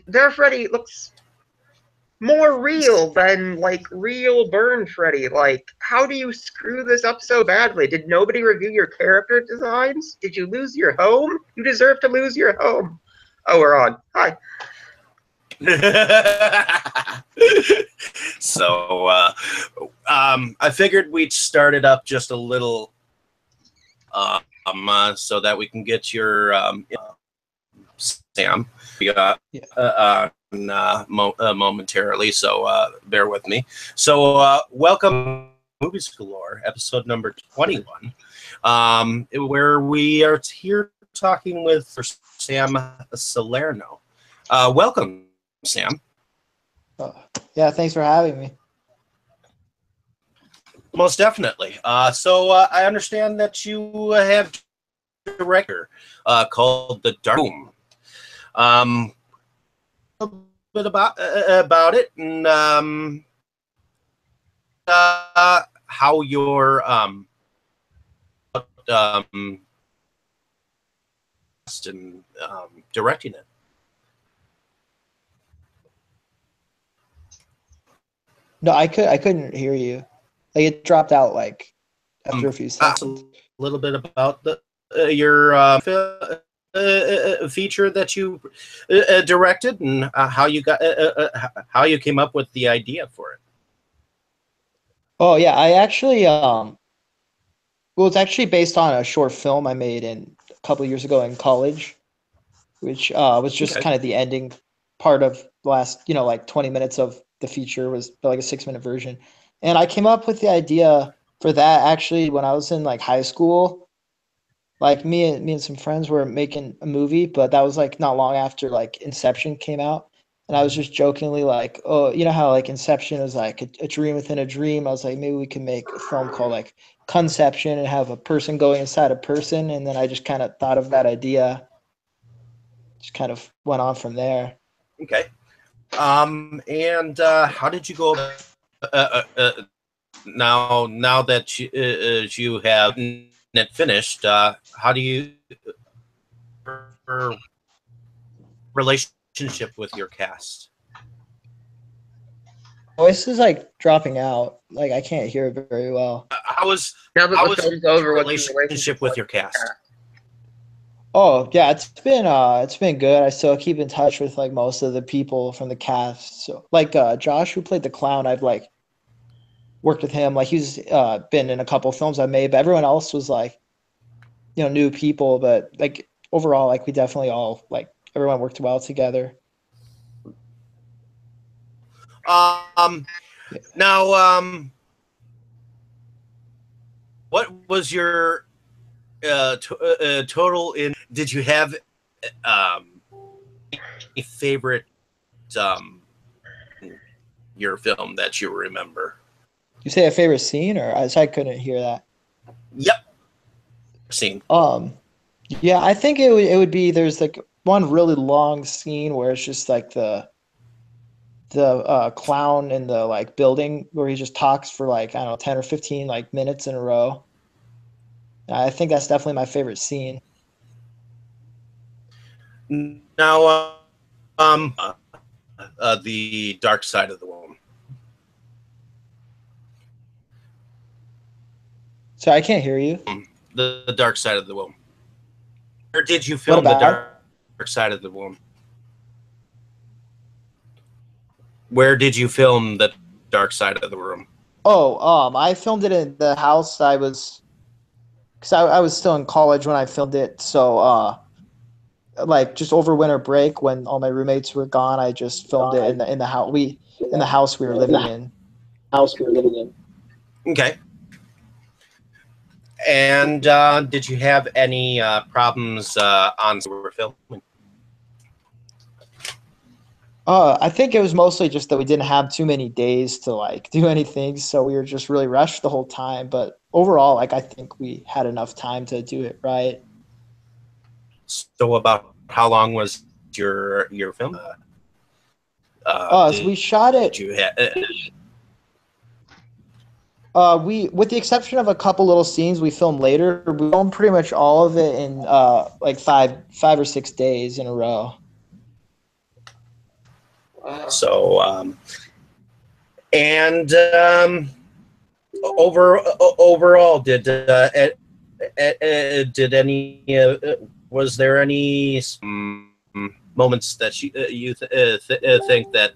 their Freddy looks more real than like real Burn Freddy. Like, how do you screw this up so badly? Did nobody review your character designs? Did you lose your home? You deserve to lose your home. Oh, we're on. Hi. So, I figured we'd start it up just a little, so that we can get your Sam momentarily. So bear with me. So welcome, Movies Galore, episode number 21, where we are here talking with Sam Salerno. Welcome, Sam. Yeah, thanks for having me. Most definitely. So I understand that you have a director called The Dark Room. A little bit about it and how you're and directing it. No, I couldn't hear you. Like it dropped out like after a few seconds. A little bit about your feature that you directed and how you got how you came up with the idea for it. Oh yeah, I actually well, it's actually based on a short film I made a couple of years ago in college, which was just kind of the ending part of the last, like 20 minutes of the feature was like a 6-minute version. And I came up with the idea for that actually when I was in like high school. Like me and some friends were making a movie, but that was like not long after like Inception came out. And I was just jokingly like, oh, you know how like Inception is like a dream within a dream. I was like, maybe we can make a film called like Conception and have a person going inside a person. And then I just kind of thought of that idea. Just kind of went on from there. Okay. And how did you go now that you have it finished, how do you relationship with your cast? Voice is like dropping out. Like I can't hear it very well. How was over relationship with your cast? Oh yeah, it's been good. I still keep in touch with like most of the people from the cast. So like Josh, who played the clown, I've like worked with him. Like he's been in a couple of films I made, but everyone else was like, new people. But like overall, like we definitely all like everyone worked well together. Now, what was your total in? Did you have a favorite your film that you remember? You say a favorite scene, or I couldn't hear that. Yep, scene. Yeah, I think it would be there's like one really long scene where it's just like the clown in the like building where he just talks for like I don't know 10 or 15 like minutes in a row. I think that's definitely my favorite scene. Now, the dark side of the womb. So I can't hear you. The dark side of the womb. Where did you film the dark side of the womb? Where did you film the dark side of the room? Oh, I filmed it in the house I was still in college when I filmed it. So, like just over winter break when all my roommates were gone, I just filmed it in the house we were living in. Okay. And did you have any problems on we were filming? I think it was mostly just that we didn't have too many days to like do anything, so we were just really rushed the whole time. But overall, like I think we had enough time to do it right. So about how long was your film? So we shot it. We, with the exception of a couple little scenes we filmed later, we filmed pretty much all of it in like five or 6 days in a row. So, and overall, did any was there any moments that you think that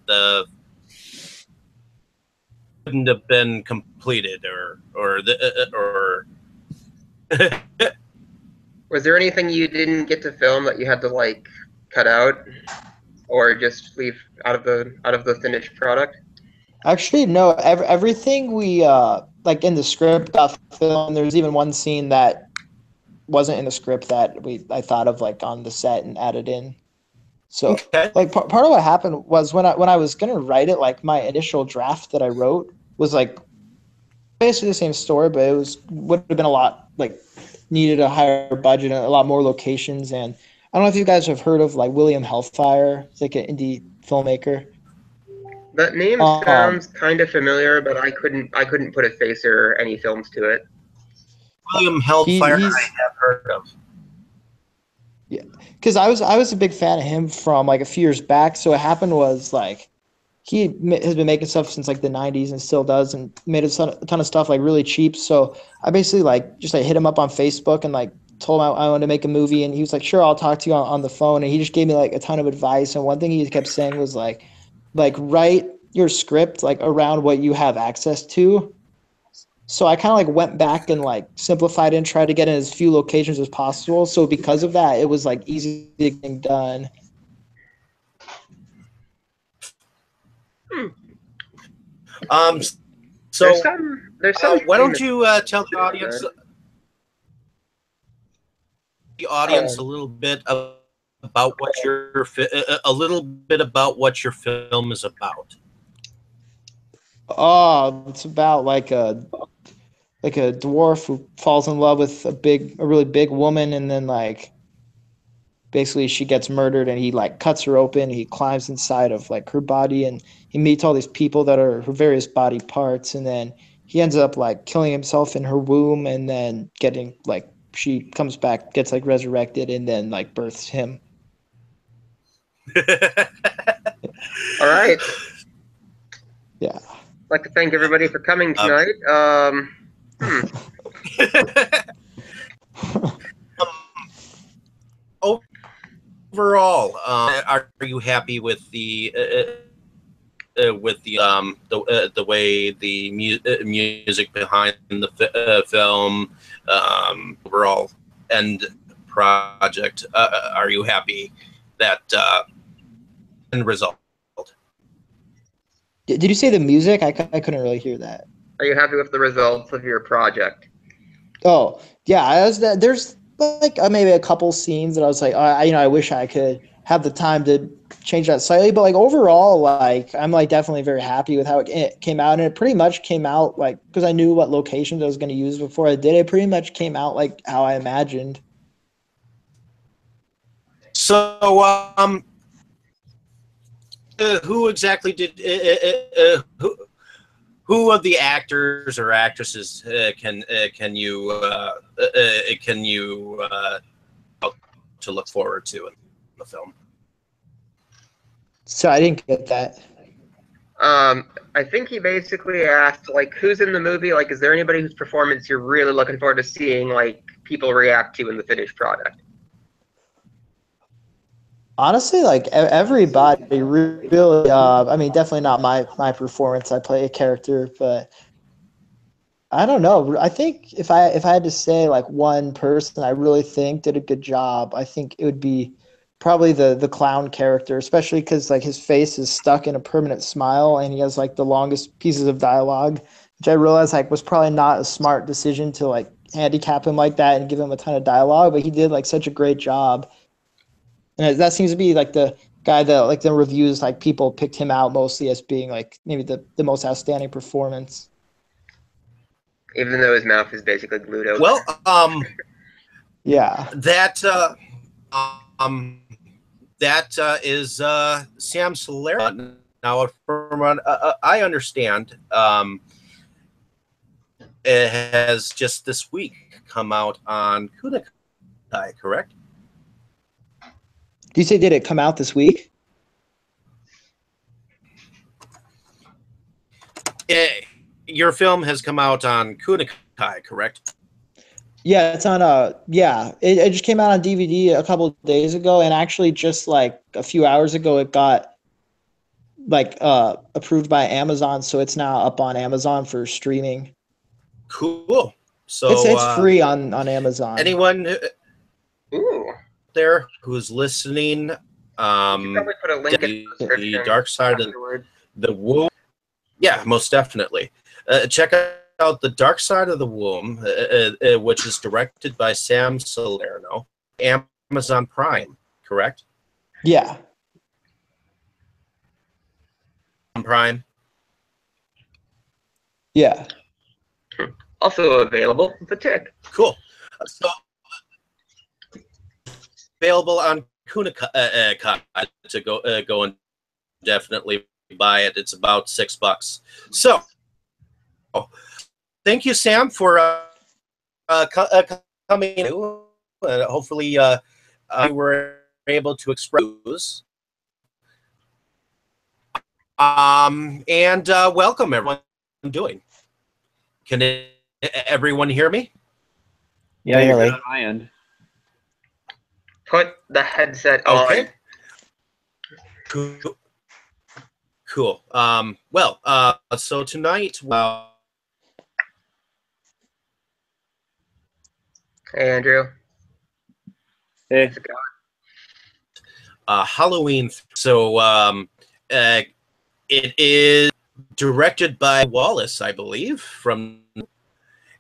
couldn't have been completed or Was there anything you didn't get to film that you had to like cut out or just leave out of the finished product? Actually, no. Everything we like in the script got filmed. There's even one scene that wasn't in the script that I thought of like on the set and added in. So okay. like part of what happened was when I was gonna write it, like my initial draft that I wrote was like basically the same story, but it would have been a lot like needed a higher budget and a lot more locations. And I don't know if you guys have heard of like William Hellfire. It's like an indie filmmaker. That name Um, sounds kind of familiar, but I couldn't put a face or any films to it. William Hellfire, I he's have heard of. yeah, because I was a big fan of him from like a few years back. So what happened was like he has been making stuff since like the 90s and still does, and made a ton of stuff like really cheap. So I basically like just like hit him up on Facebook and like told him I wanted to make a movie, and he was like, sure, I'll talk to you on the phone. And he just gave me like a ton of advice. And one thing he kept saying was like write your script like around what you have access to. So I kind of like went back and like simplified and tried to get in as few locations as possible. So because of that, it was like easy to get done. So there's some why don't you tell the audience a little bit about what a little bit about what your film is about? Oh, it's about like a dwarf who falls in love with a really big woman, and then like basically she gets murdered, and he like cuts her open. He climbs inside of like her body, and he meets all these people that are her various body parts, and then he ends up like killing himself in her womb, and then getting like she comes back, gets like resurrected, and then like births him. All right. Yeah. I'd like to thank everybody for coming tonight. Overall, are you happy with the way the music behind the film overall end project? Are you happy that end result? Did you say the music? I couldn't really hear that. Are you happy with the results of your project? Oh yeah, there's like maybe a couple scenes that I was like, I wish I could have the time to change that slightly, but like overall, like I'm like definitely very happy with how it came out, and it pretty much came out like because I knew what locations I was going to use before I did it. Pretty much came out like how I imagined. So, who exactly did who of the actors or actresses can you to look forward to in the film? So I didn't get that. I think he basically asked, like, who's in the movie? Like, is there anybody whose performance you're really looking forward to seeing, like, people react to in the finished product? Honestly, like everybody really. I mean, definitely not my performance. I play a character, but I don't know. I think if I had to say like one person I really think did a good job, I think it would be probably the clown character, especially because like his face is stuck in a permanent smile, and he has like the longest pieces of dialogue, which I realized like was probably not a smart decision to like handicap him like that and give him a ton of dialogue, but he did like such a great job. And that seems to be like the guy that like the reviews, like people picked him out mostly as being like maybe the most outstanding performance. Even though his mouth is basically glued open. Well, Yeah. that is Sam Salerno. Now, from what I understand, it has just this week come out on Kudakai, correct? Do you say did it come out this week? your film has come out on Kunikai, correct? Yeah, it's on it just came out on DVD a couple of days ago, and actually just like a few hours ago it got like approved by Amazon, so it's now up on Amazon for streaming. Cool. So It's free on Amazon. Anyone Ooh. there who's listening, You should probably put a link in the description the Dark Side afterward. of the Womb. Yeah, most definitely. Check out The Dark Side of the Womb, which is directed by Sam Salerno, Amazon Prime, correct? Yeah. Prime. Yeah. Also available, The Tick. Cool. So available on Kunikai to go and definitely buy it. It's about $6. So thank you, Sam, for coming in. Hopefully we were able to express. And welcome, everyone. Doing? Can everyone hear me? Yeah, you're good on my end. Put the headset Okay. on. Cool. So tonight, Hey, Andrew. Hey. How's it going? Halloween. So it is directed by Wallace, I believe,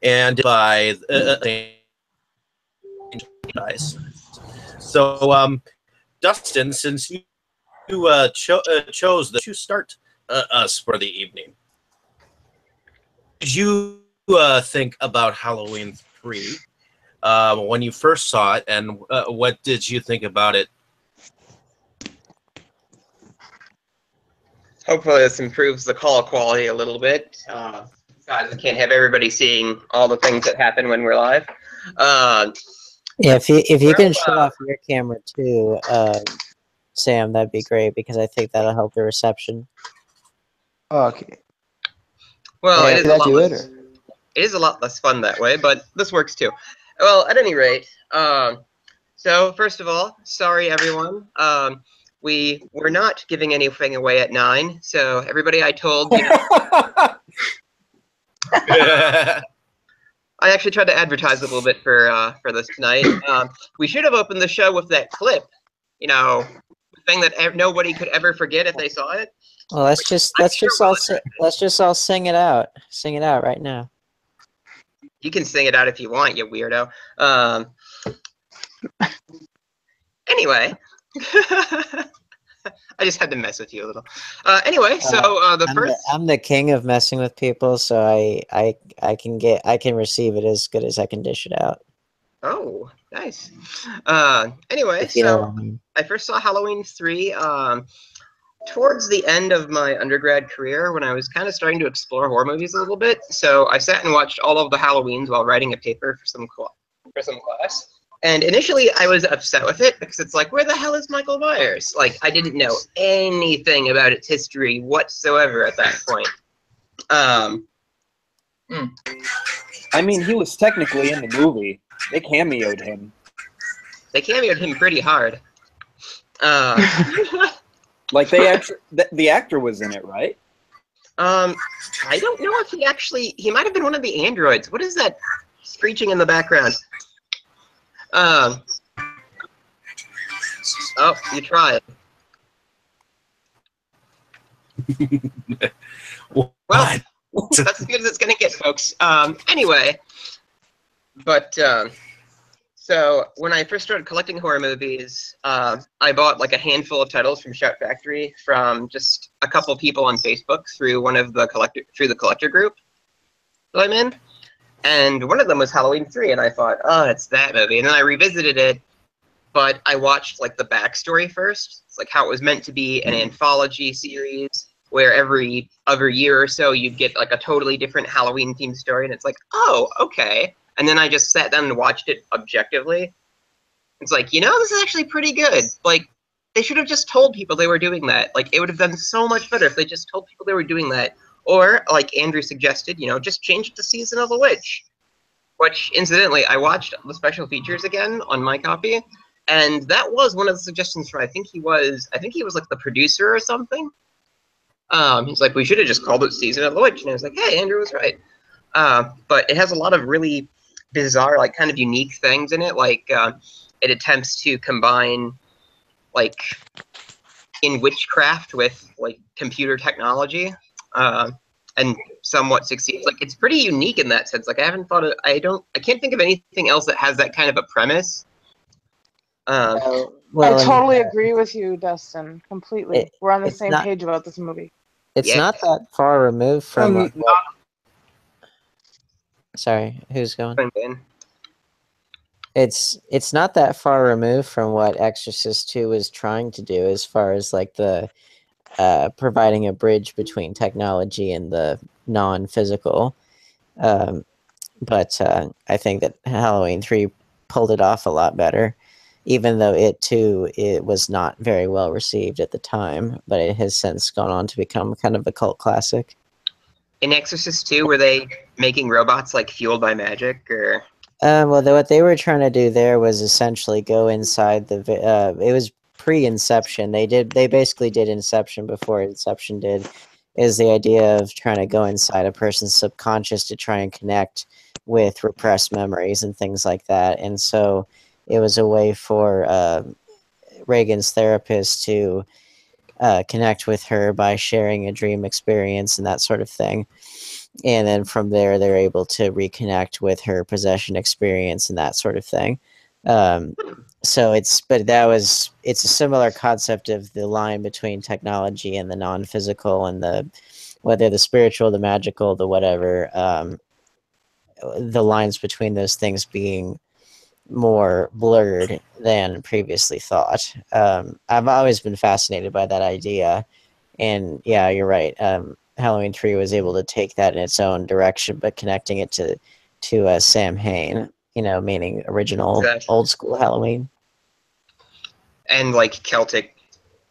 and by guys. So Dustin, since you chose to start us for the evening, did you think about Halloween 3 when you first saw it, and what did you think about it? Hopefully this improves the call quality a little bit. Guys, we can't have everybody seeing all the things that happen when we're live. Yeah, if you can shut off your camera too, Sam, that'd be great, because I think that'll help the reception. Okay. Well, It is a lot less fun that way, but this works too. Well, at any rate, so first of all, sorry everyone. We were not giving anything away at 9, so everybody I told, you know, I actually tried to advertise a little bit for this tonight. We should have opened the show with that clip, you know, thing that nobody could ever forget if they saw it. Well, let's just all sing it out. Sing it out right now. You can sing it out if you want, you weirdo. Anyway. I just had to mess with you a little. Anyway, so I'm the king of messing with people, so I can receive it as good as I can dish it out. Oh, nice. Anyway, If you know so what I mean. I first saw Halloween 3 towards the end of my undergrad career, when I was kind of starting to explore horror movies a little bit. So I sat and watched all of the Halloweens while writing a paper for some class. And initially, I was upset with it because it's like, where the hell is Michael Myers? Like, I didn't know anything about its history whatsoever at that point. I mean, he was technically in the movie. They cameoed him. They cameoed him pretty hard. Like the actor was in it, right? I don't know if he might have been one of the androids. What is that screeching in the background? Oh, you tried. Well, that's as good as it's gonna get, folks. Anyway, but so when I first started collecting horror movies, I bought like a handful of titles from Shout Factory from just a couple people on Facebook through the collector group that I'm in. And one of them was Halloween 3, and I thought, oh, it's that movie. And then I revisited it, but I watched like the backstory first. It's like how it was meant to be an anthology series where every other year or so you'd get like a totally different Halloween themed story, and it's like, oh, okay. And then I just sat down and watched it objectively. It's like, you know, this is actually pretty good. Like, they should have just told people they were doing that. Like, it would have done so much better if they just told people they were doing that Or, like Andrew suggested, just change it to Season of the Witch. Which, incidentally, I watched the special features again on my copy, and that was one of the suggestions from I think he was like the producer or something. He's like, we should have just called it Season of the Witch, and I was like, hey, Andrew was right. But it has a lot of really bizarre, like kind of unique things in it. Like it attempts to combine like in witchcraft with like computer technology, and somewhat succeeds. Like it's pretty unique in that sense. Like I haven't thought of, I can't think of anything else that has that kind of a premise. Well, I totally agree with you, Dustin. Completely. We're on the same page about this movie. It's Yeah. not that far removed from. Sorry, who's going? It's not that far removed from what Exorcist 2 was trying to do, as far as like the providing a bridge between technology and the non-physical. But I think that Halloween 3 pulled it off a lot better, even though it was not very well received at the time, but it has since gone on to become kind of a cult classic. In Exorcist 2, were they making robots like fueled by magic, or? Well, what they were trying to do there was essentially go inside the. It was pre-Inception. They basically did Inception before Inception did. Is the idea of trying to go inside a person's subconscious to try and connect with repressed memories and things like that. And so it was a way for Reagan's therapist to connect with her by sharing a dream experience and that sort of thing. And then from there, they're able to reconnect with her possession experience and that sort of thing. So it's a similar concept of the line between technology and the non-physical and whether the spiritual, the magical, the whatever, the lines between those things being more blurred than previously thought. I've always been fascinated by that idea, and yeah, you're right. Halloween 3 was able to take that in its own direction, but connecting it to Sam Hain, meaning original old school Halloween. And like Celtic,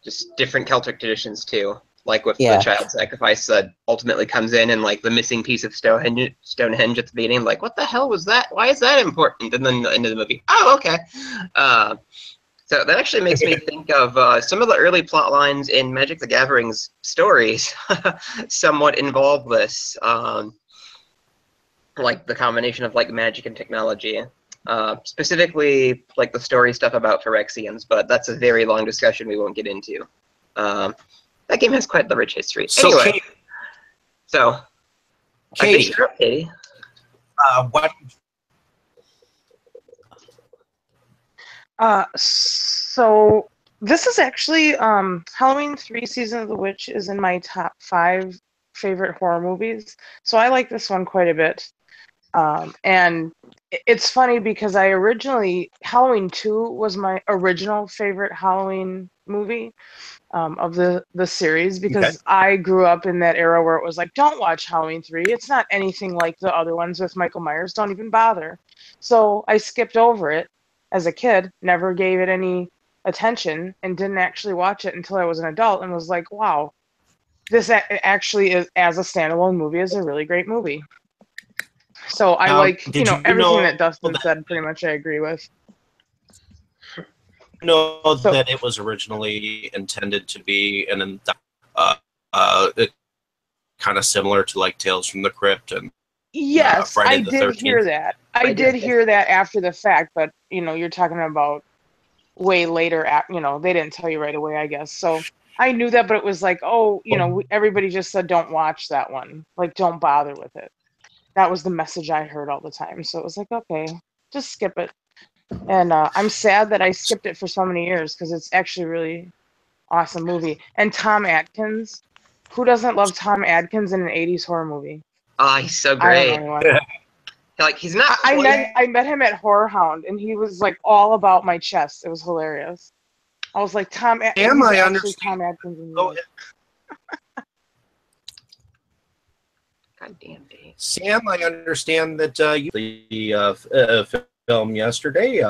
just different Celtic traditions too. Like with the child sacrifice that ultimately comes in, and like the missing piece of Stonehenge at the beginning, like what the hell was that? Why is that important? And then the end of the movie, oh okay. So that actually makes me think of some of the early plot lines in Magic the Gathering's stories somewhat involve this, like the combination of like magic and technology. Specifically, like the story stuff about Phyrexians, but that's a very long discussion we won't get into. That game has quite the rich history. So, anyway, Katie, Katie. What? So this is actually Halloween 3 Season of the Witch is in my top 5 favorite horror movies. So I like this one quite a bit. And it's funny because Halloween 2 was my original favorite Halloween movie of the series, because I grew up in that era where it was like, don't watch Halloween 3. It's not anything like the other ones with Michael Myers. Don't even bother. So I skipped over it as a kid, never gave it any attention, and didn't actually watch it until I was an adult, and was like, wow, this actually is, as a standalone movie, is a really great movie. So I everything that Dustin said, pretty much I agree with. That it was originally intended to be kind of similar to like Tales from the Crypt and yes, Friday the 13th. Did hear that. I did hear that after the fact, but you're talking about way later. They didn't tell you right away, I guess. So I knew that, but it was like, everybody just said don't watch that one. Like, don't bother with it. That was the message I heard all the time. So it was like, okay, just skip it. And I'm sad that I skipped it for so many years, because it's actually a really awesome movie. And Tom Atkins. Who doesn't love Tom Atkins in an 80s horror movie? Oh, he's so great. I don't know anyone. Like, he's not. I met him at Horror Hound, and he was like all about my chest. It was hilarious. I was like, Tom Atkins. I understand. Tom Atkins in God damn, Dave. Sam, I understand that you the film yesterday.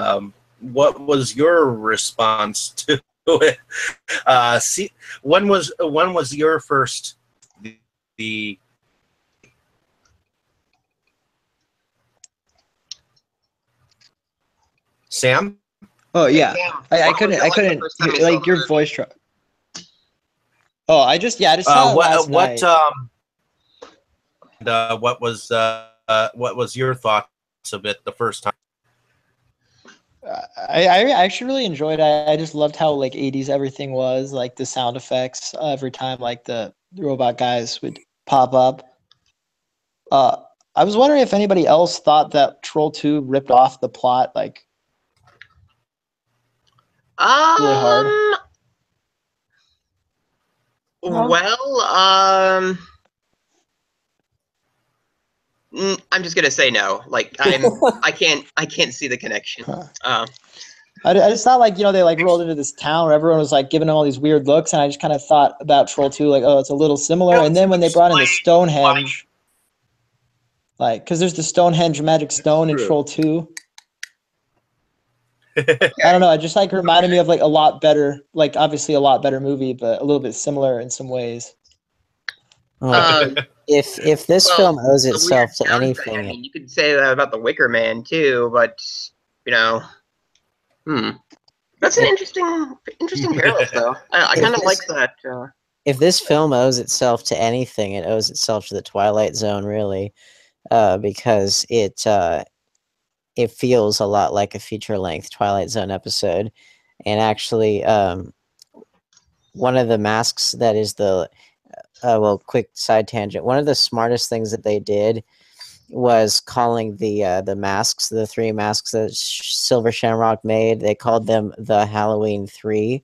What was your response to it? When was your first the Sam? Oh yeah, Sam, I what was it I like the couldn't first time hear, you saw like the your movie? voice. Oh, I just saw it last night. What was your thoughts of it the first time? I actually really enjoyed it. I just loved how like 80s everything was, like the sound effects every time like the robot guys would pop up. I was wondering if anybody else thought that Troll 2 ripped off the plot like really hard. Well, I'm just gonna say no. Like I can't see the connection. Huh. I just thought like, they like rolled into this town where everyone was like giving them all these weird looks, and I just kind of thought about Troll 2 like, oh, it's a little similar. And then when they brought in the Stonehenge, like, because there's the Stonehenge magic stone in Troll 2. I don't know. It just like reminded me of like a lot better, like obviously a lot better movie, but a little bit similar in some ways. If this Well, film owes the itself weird to sound anything, effect, I mean, you could say that about the Wicker Man too, but that's an interesting parallel though. I kind of like that. if this film owes itself to anything, it owes itself to the Twilight Zone, really, because it feels a lot like a feature-length Twilight Zone episode, and actually, one of the masks that is the well, quick side tangent. One of the smartest things that they did was calling the masks, the 3 masks that Silver Shamrock made. They called them the Halloween 3.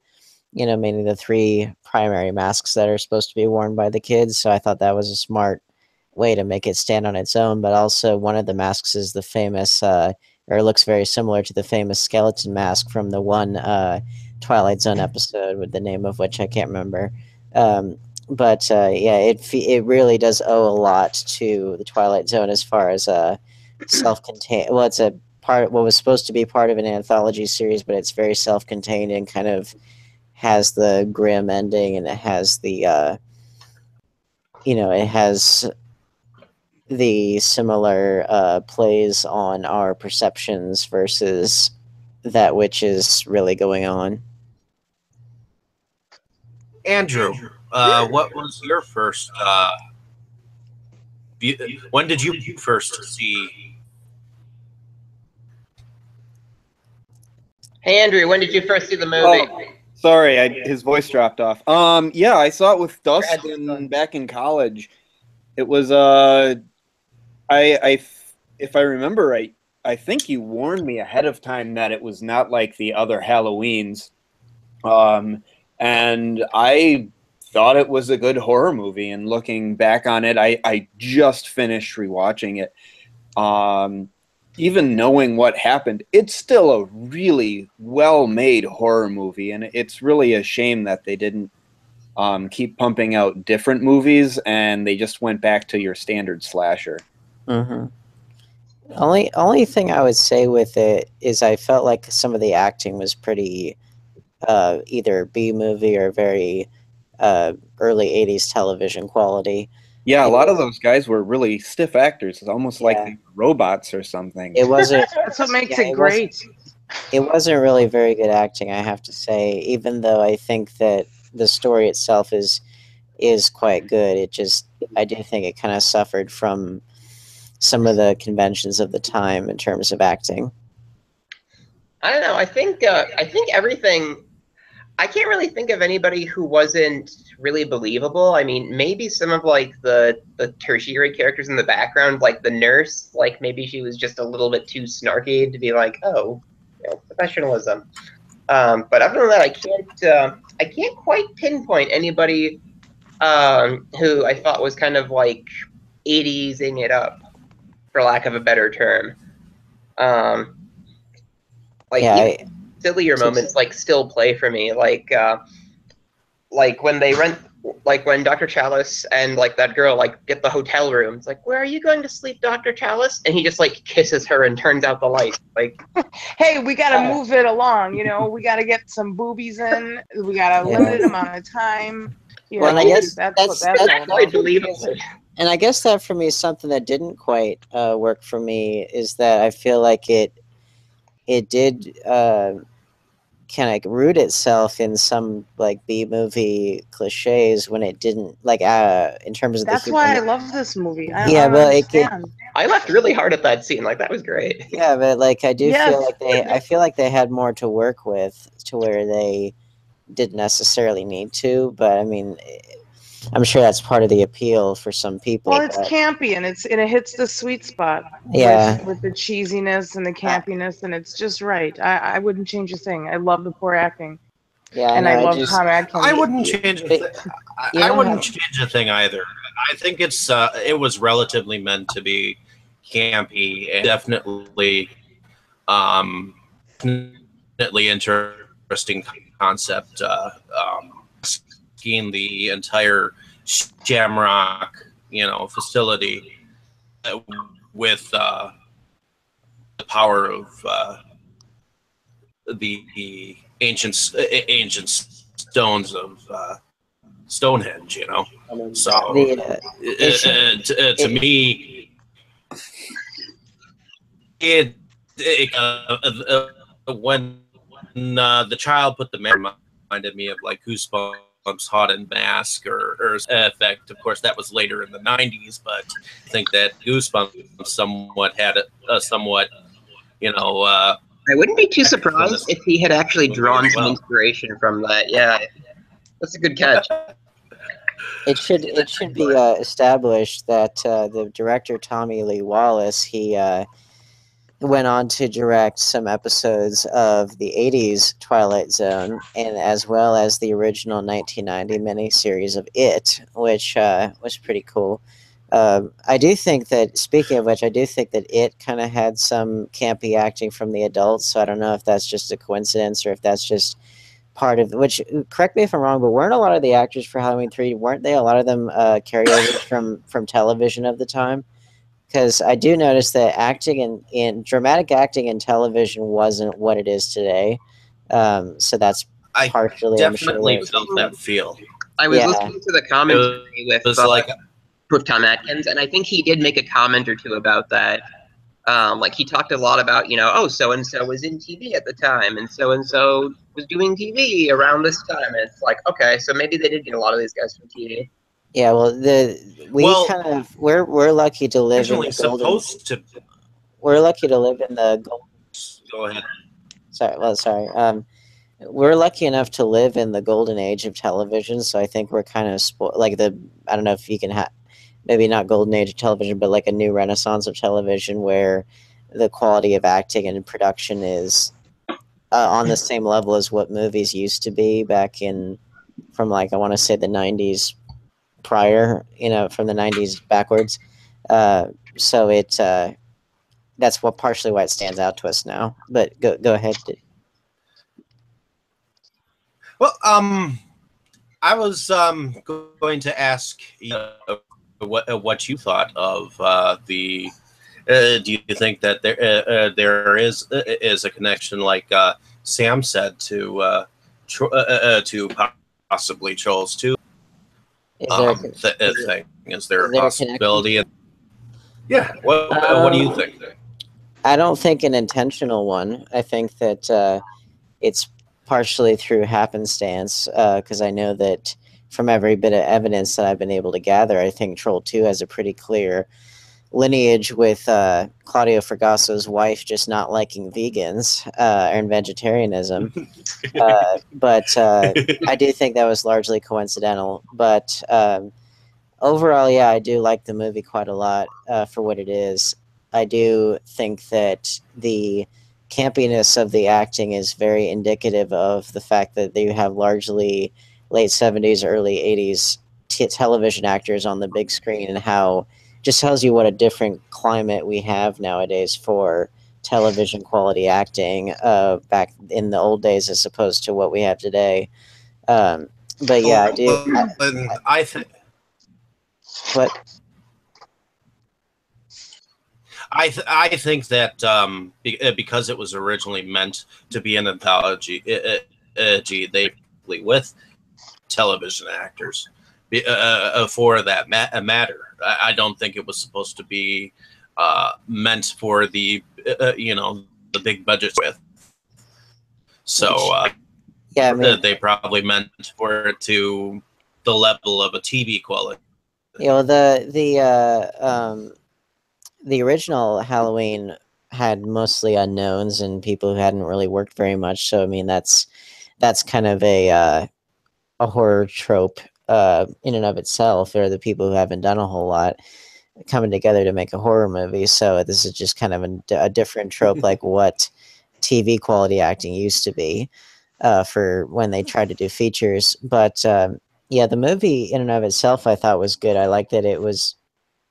Meaning the 3 primary masks that are supposed to be worn by the kids. So I thought that was a smart way to make it stand on its own. But also, one of the masks is the famous, or looks very similar to the famous skeleton mask from the one Twilight Zone episode, with the name of which I can't remember. But yeah, it really does owe a lot to the Twilight Zone as far as self-contained. Well, it's a part what was supposed to be part of an anthology series, but it's very self-contained and kind of has the grim ending, and it has the it has the similar plays on our perceptions versus that which is really going on. Andrew, what was your first? When did you first see? Hey Andrew, when did you first see the movie? Oh, sorry, his voice dropped off. Yeah, I saw it with Dustin back in college. It was if I remember right, I think you warned me ahead of time that it was not like the other Halloweens. And I thought it was a good horror movie, and looking back on it, I just finished rewatching it. Even knowing what happened, it's still a really well-made horror movie, and it's really a shame that they didn't keep pumping out different movies, and they just went back to your standard slasher. Mm-hmm. Only thing I would say with it is I felt like some of the acting was pretty either B movie or very early 80s television quality. Yeah, a lot of those guys were really stiff actors. It's almost like they were robots or something. It wasn't. That's what makes it great. It wasn't really very good acting, I have to say. Even though I think that the story itself is quite good, I do think it kind of suffered from some of the conventions of the time in terms of acting. I don't know. I think everything. I can't really think of anybody who wasn't really believable. I mean, maybe some of like the tertiary characters in the background, like the nurse, like maybe she was just a little bit too snarky to be like, oh, professionalism. But other than that, I can't quite pinpoint anybody who I thought was kind of like 80s-ing it up, for lack of a better term. Sillier moments like still play for me, like when they rent, like when Dr. Chalice and like that girl like get the hotel room. It's like, where are you going to sleep, Dr. Chalice? And he just like kisses her and turns out the light. Like, hey, we got to move it along. We got to get some boobies in. We got a limited amount of time. Well, I guess that's quite believable. And I guess that for me is something that didn't quite work for me, is that I feel like it did kind of root itself in some like B movie cliches when it didn't like in terms of That's the why I humor. love this movie. I Yeah, don't well, understand. I laughed really hard at that scene. Like that was great. yeah, but like I do feel Yes. like I feel like they had more to work with to where they didn't necessarily need to. But I mean, I'm sure that's part of the appeal for some people. Well, it's But campy and it hits the sweet spot yeah, with the cheesiness and the uh, campiness, and it's just right. I wouldn't change a thing. I love the poor acting, yeah, I and know. I I love just Tom I Atkins. wouldn't change a but thing. you I know wouldn't how change a thing either. I think it was relatively meant to be campy and definitely definitely interesting concept. Skiing the entire Shamrock, facility with the power of the ancient stones of Stonehenge. So it should to it, me, it when the child put the man reminded me of like Goosebumps, Hot and Mask, or Effect. Of course, that was later in the '90s, but I think that Goosebumps somewhat had a somewhat I wouldn't be too effect from surprised this if he had actually movie as drawn some well. inspiration from that. Yeah, that's a good catch. it should be established that the director Tommy Lee Wallace went on to direct some episodes of the 80s Twilight Zone and as well as the original 1990 miniseries of It, which was pretty cool. I do think that, speaking of which, I do think that It kind of had some campy acting from the adults, so I don't know if that's just a coincidence or if that's just part of which, correct me if I'm wrong, but weren't a lot of the actors for Halloween 3, weren't they a lot of them carryovers from television of the time? Because I do notice that acting in dramatic acting in television wasn't what it is today. So that's I partially, I'm sure, where definitely it came felt from. that feel. I was Yeah, listening to the It commentary was like with Tom Atkins, and I think he did make a comment or two about that. Like he talked a lot about, oh, so and so was in TV at the time, and so was doing TV around this time. And it's like, okay, so maybe they did get a lot of these guys from TV. yeah. Well, well, we're lucky to live in originally the golden. supposed to. We're lucky to live in the golden. Go ahead. Sorry, well, sorry. We're lucky enough to live in the golden age of television, so I think we're kind of like the. I don't know if you can have maybe not golden age of television, but like a new renaissance of television where the quality of acting and production is on the same level as what movies used to be back in from like I want to say the 90s prior, from the 90s backwards. So that's what partially why it stands out to us now. But go ahead. Well, I was going to ask what you thought of the. Do you think that there is a connection, like Sam said, to possibly Trolls 2 Is there thing? Is there is a there a connection? possibility? Yeah. What do you think? I don't think an intentional one. I think that it's partially through happenstance because I know that from every bit of evidence that I've been able to gather, I think Troll 2 has a pretty clear lineage with Claudio Fragaso's wife just not liking vegans and vegetarianism. But I do think that was largely coincidental. But overall, yeah, I do like the movie quite a lot for what it is. I do think that the campiness of the acting is very indicative of the fact that you have largely late 70s, early 80s television actors on the big screen and how just tells you what a different climate we have nowadays for television quality acting back in the old days as opposed to what we have today. But yeah, I do. And I think. But I think that because it was originally meant to be an anthology, they with television actors for that matter. I don't think it was supposed to be meant for the the big budgets with. So Yeah, I mean, they probably meant for it to the level of a TV quality. you know, the original Halloween had mostly unknowns and people who hadn't really worked very much. So I mean, that's kind of a horror trope in and of itself, or the people who haven't done a whole lot coming together to make a horror movie. So this is just kind of a different trope, like what TV quality acting used to be for when they tried to do features. But yeah, the movie in and of itself, I thought was good. I liked that it was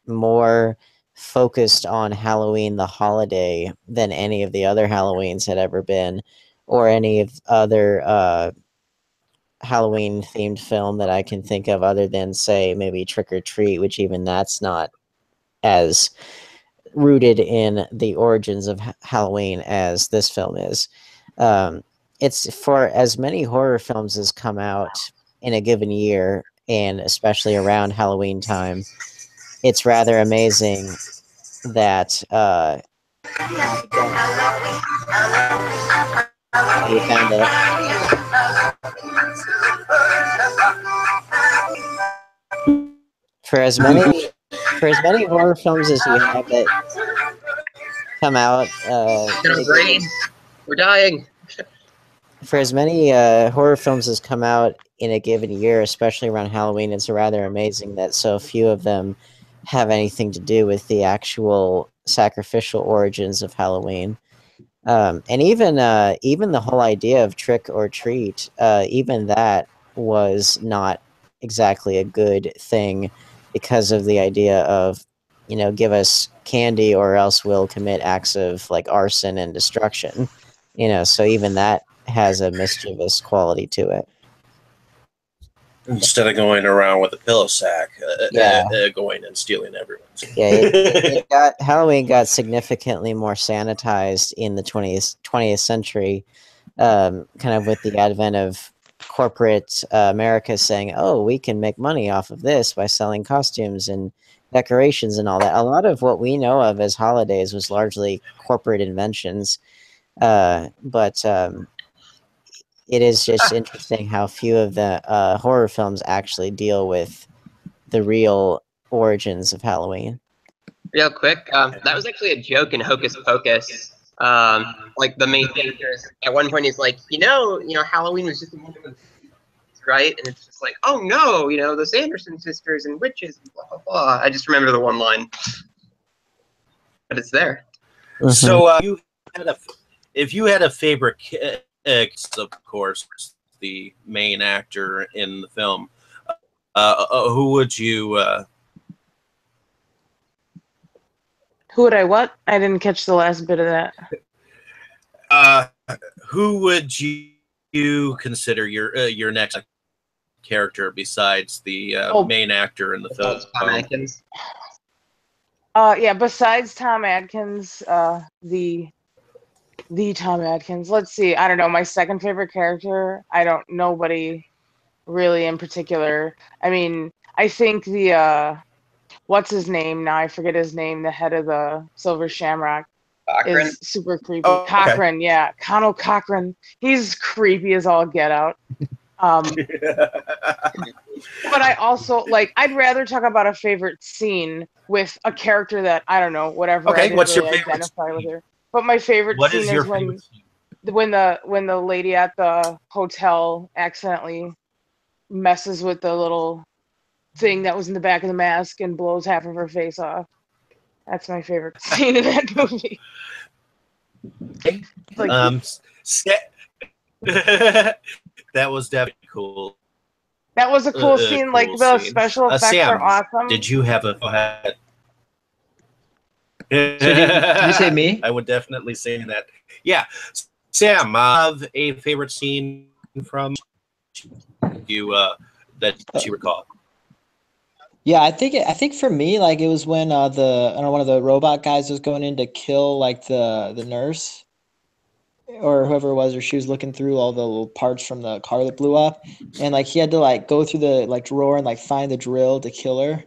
more focused on Halloween the holiday than any of the other Halloweens had ever been, or any of other Halloween themed film that I can think of, other than, say, maybe Trick or Treat, which even that's not as rooted in the origins of Halloween as this film is. It's for as many horror films as come out in a given year, and especially around Halloween time, it's rather amazing that we found it. For as many horror films as you have that come out, We're dying. for as many horror films as come out in a given year, especially around Halloween, it's rather amazing that so few of them have anything to do with the actual sacrificial origins of Halloween. And even the whole idea of Trick or Treat, even that was not exactly a good thing, because of the idea of, give us candy or else we'll commit acts of like arson and destruction. So even that has a mischievous quality to it. Instead of going around with a pillow sack, going and stealing everyone's. Yeah, Halloween got significantly more sanitized in the 20th century, kind of with the advent of corporate America saying, "Oh, we can make money off of this by selling costumes and decorations and all that." A lot of what we know of as holidays was largely corporate inventions, but it is just interesting how few of the horror films actually deal with the real origins of Halloween. Real quick, that was actually a joke in Hocus Pocus. Like the main character, at one point he's like, Halloween was just a moment of right, and it's just like, oh no, the Sanderson sisters and witches and blah blah blah. I just remember the one line, but it's there. Mm-hmm. So if you had a favorite, of course, the main actor in the film, who would you? Who would I what? I didn't catch the last bit of that. Who would you consider your next character besides the main actor in the film? Tom Atkins. Yeah, besides Tom Atkins, the Tom Atkins. Let's see. I don't know. My second favorite character. Nobody really in particular. I mean, I think the what's his name now? I forget his name. The head of the Silver Shamrock Cochran? is super creepy. Oh, okay. Cochran, yeah, Connell Cochran. He's creepy as all get out. But I also I'd rather talk about a favorite scene with a character that I don't know, whatever. Okay, what's really your favorite identify with her. But my favorite scene is when the lady at the hotel accidentally messes with the little thing that was in the back of the mask and blows half of her face off. That's my favorite scene in that movie. That was definitely cool. That was a cool scene. Cool the scene. special effects Sam, are awesome. Did you have a? So did you say me? I would definitely say that. Yeah, Sam, have a favorite scene from you that you recall? Yeah, I think for me, it was when one of the robot guys was going in to kill the nurse or whoever it was, or she was looking through all the little parts from the car that blew up, and he had to go through the drawer and find the drill to kill her.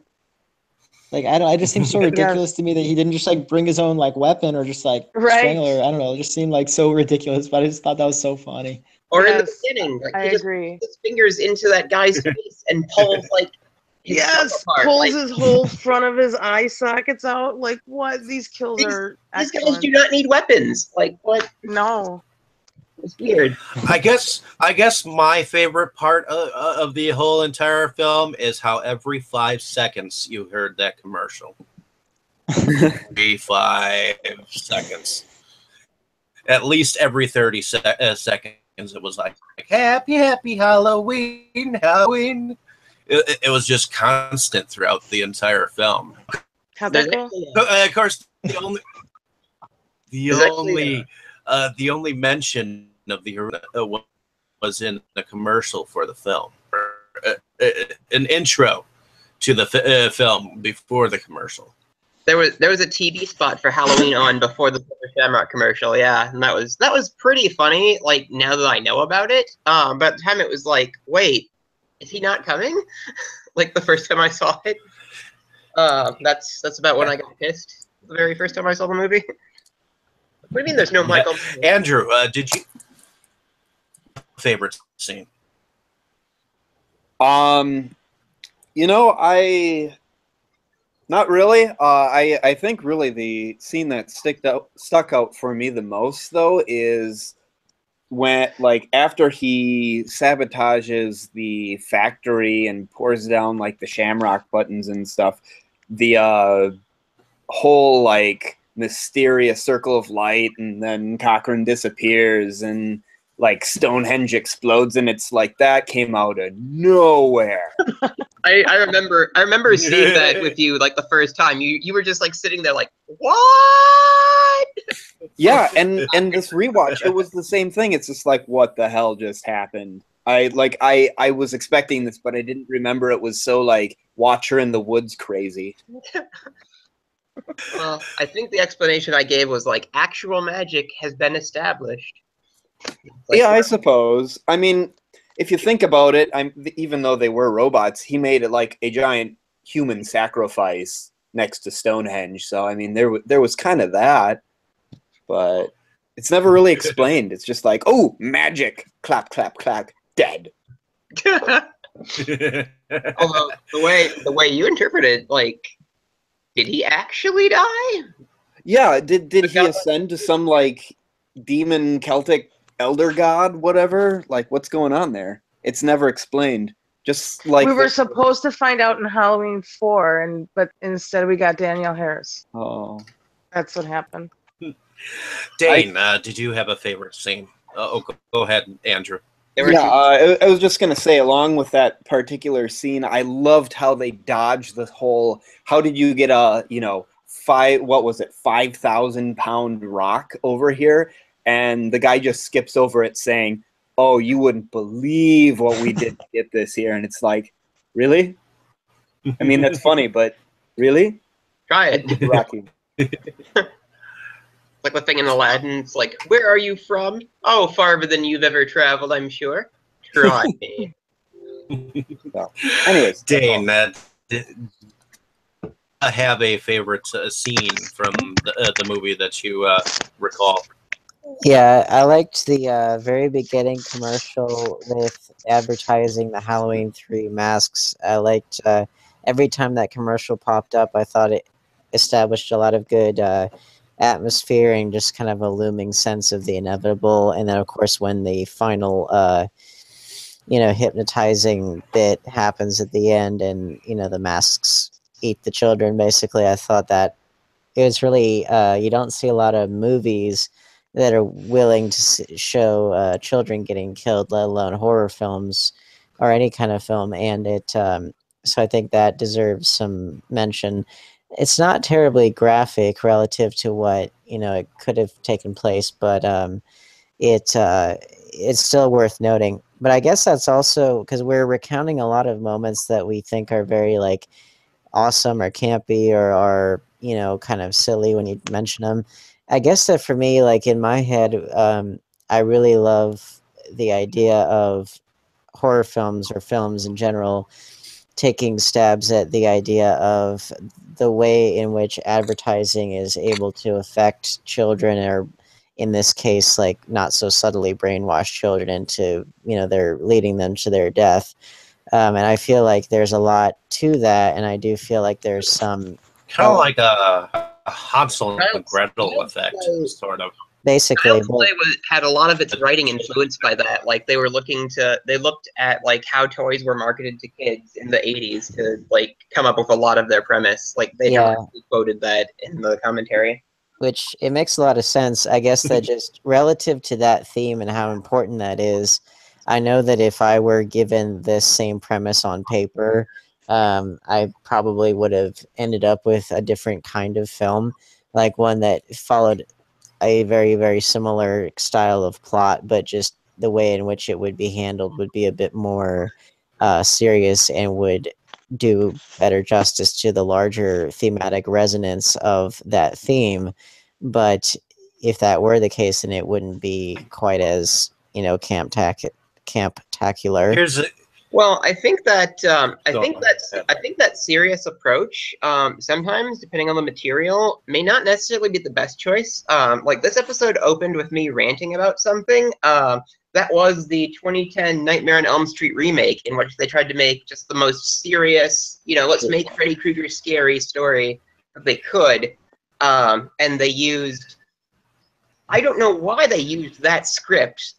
Like I don't. It just seems so ridiculous to me that he didn't just like bring his own like weapon or just like strangle her. I don't know. It just seemed like so ridiculous. But I just thought that was so funny. Or in the Yes, beginning, like I he just agree. puts his fingers into that guy's face and pulls like his thumb apart. Pulls Like, his whole front of his eye sockets out. Like what? These kills are these guys excellent. do not need weapons. Like what? No. It's weird. I guess my favorite part of the whole entire film is how every 5 seconds you heard that commercial. Every 5 seconds. At least every 30 seconds, it was like, happy, happy Halloween, Halloween. It was just constant throughout the entire film. How'd that go? Of course, the only mention of the was in the commercial for the film, an intro to the film before the commercial. There was a TV spot for Halloween on before the Silver Shamrock commercial, yeah, and that was pretty funny. Like now that I know about it, but at the time it was like, wait, is he not coming? Like the first time I saw it. That's about when I got pissed. The very first time I saw the movie. What do you mean? There's no Michael? Andrew, did you favorite scene? Not really. I think really the scene that stuck out for me the most though is when like after he sabotages the factory and pours down like the shamrock buttons and stuff, the whole like mysterious circle of light, and then Cochrane disappears and like Stonehenge explodes, and it's like that came out of nowhere. I remember seeing that with you like the first time. You were just like sitting there like, what? Yeah, and this rewatch, it was the same thing. It's just like, what the hell just happened? I was expecting this, but I didn't remember it was so like Watcher in the Woods crazy. Well, I think the explanation I gave was like actual magic has been established. Like, yeah, I suppose. I mean, if you think about it, even though they were robots, he made it like a giant human sacrifice next to Stonehenge. So I mean, there was kind of that, but it's never really explained. It's just like, oh, magic, clap, clap, clap, dead. Although the way you interpret it, like, did he actually die? Yeah, did he ascend to some like demon Celtic elder god, whatever? Like, what's going on there? It's never explained. Just like we were supposed to find out in Halloween 4, but instead we got Danielle Harris. Oh, that's what happened. Dane, did you have a favorite scene? Go ahead, Andrew. Yeah, I was just gonna say, along with that particular scene, I loved how they dodged the whole. How did you get a 5,000-pound rock over here? And the guy just skips over it saying, oh, you wouldn't believe what we did to get this here. And it's like, really? I mean, that's funny, but really? Try it. Rocky. Like the thing in Aladdin. It's like, where are you from? Oh, farther than you've ever traveled, I'm sure. Try me. So, anyways. Dane, have a favorite scene from the movie that you recall? Yeah, I liked the very beginning commercial with advertising the Halloween 3 masks. I liked every time that commercial popped up, I thought it established a lot of good atmosphere and just kind of a looming sense of the inevitable. And then, of course, when the final, hypnotizing bit happens at the end and, the masks eat the children, basically, I thought that it was really, you don't see a lot of movies that are willing to show children getting killed, let alone horror films or any kind of film. And so I think that deserves some mention. It's not terribly graphic relative to what, it could have taken place, but it's still worth noting. But I guess that's also because we're recounting a lot of moments that we think are very like awesome or campy or are, kind of silly when you mention them. I guess that for me, like in my head, I really love the idea of horror films or films in general taking stabs at the idea of the way in which advertising is able to affect children, or in this case, like not so subtly brainwash children into, they're leading them to their death. And I feel like there's a lot to that, and I do feel like there's some kind of like a Hansel and Gretel effect, sort of. Basically, had a lot of its writing influenced by that. Like they looked at like how toys were marketed to kids in the 80s to like come up with a lot of their premise. Like they quoted that in the commentary. Which it makes a lot of sense. I guess that just relative to that theme and how important that is, I know that if I were given this same premise on paper, I probably would have ended up with a different kind of film, like one that followed a very, very similar style of plot, but just the way in which it would be handled would be a bit more serious and would do better justice to the larger thematic resonance of that theme. But if that were the case, then it wouldn't be quite as, camp-tacular. Well, I think that serious approach, sometimes depending on the material, may not necessarily be the best choice. Like this episode opened with me ranting about something. That was the 2010 Nightmare on Elm Street remake, in which they tried to make just the most serious, let's make Freddy Krueger scary story that they could. And they used, I don't know why they used that script.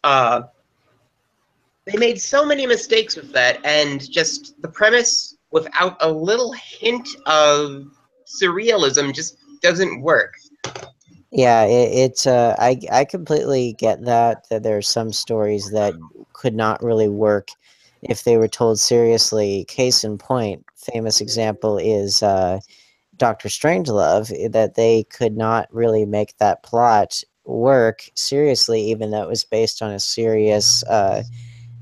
They made so many mistakes with that, and just the premise without a little hint of surrealism just doesn't work. Yeah, I completely get that there's some stories that could not really work if they were told seriously. Case in point, famous example is Dr. Strangelove, that they could not really make that plot work seriously, even though it was based on a serious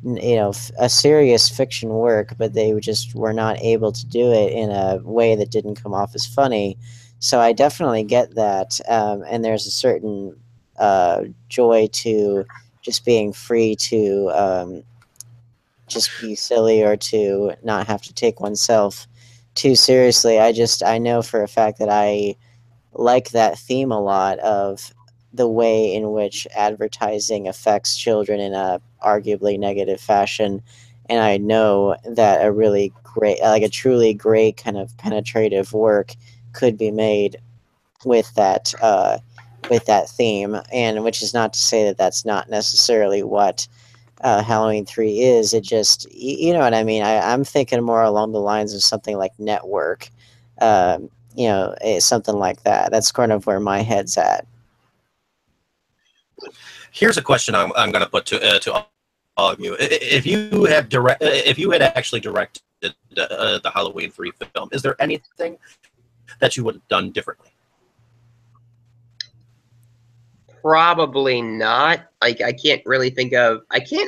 a serious fiction work, but they just were not able to do it in a way that didn't come off as funny. So I definitely get that, and there's a certain joy to just being free to just be silly, or to not have to take oneself too seriously. I know for a fact that I like that theme a lot, of the way in which advertising affects children in a arguably negative fashion. And I know that a really great, like a truly great kind of penetrative work could be made with that theme. And which is not to say that that's not necessarily what Halloween 3 is. It just, you know what I mean? I'm thinking more along the lines of something like Network, something like that. That's kind of where my head's at. Here's a question I'm going to put to all of you. If you had actually directed the Halloween 3 film, is there anything that you would have done differently? Probably not. Like I can't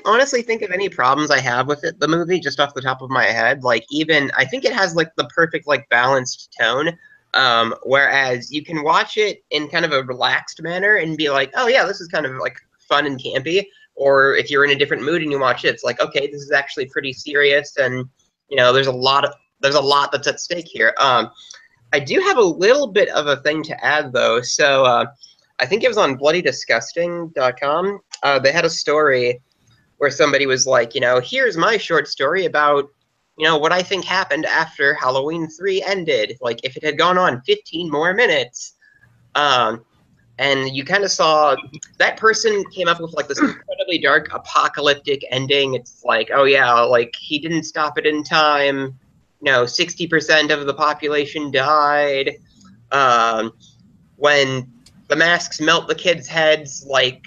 honestly think of any problems I have with the movie just off the top of my head. Like even I think it has like the perfect like balanced tone. Whereas you can watch it in kind of a relaxed manner and be like, oh yeah, this is kind of like fun and campy. Or if you're in a different mood and you watch it, it's like, okay, this is actually pretty serious, and there's a lot that's at stake here. I do have a little bit of a thing to add though. So I think it was on bloodydisgusting.com. They had a story where somebody was like, here's my short story about what I think happened after Halloween 3 ended, like if it had gone on 15 more minutes. And you kind of saw that person came up with like this incredibly dark apocalyptic ending. It's like, oh yeah, like he didn't stop it in time. 60% of the population died. When the masks melt the kids' heads, like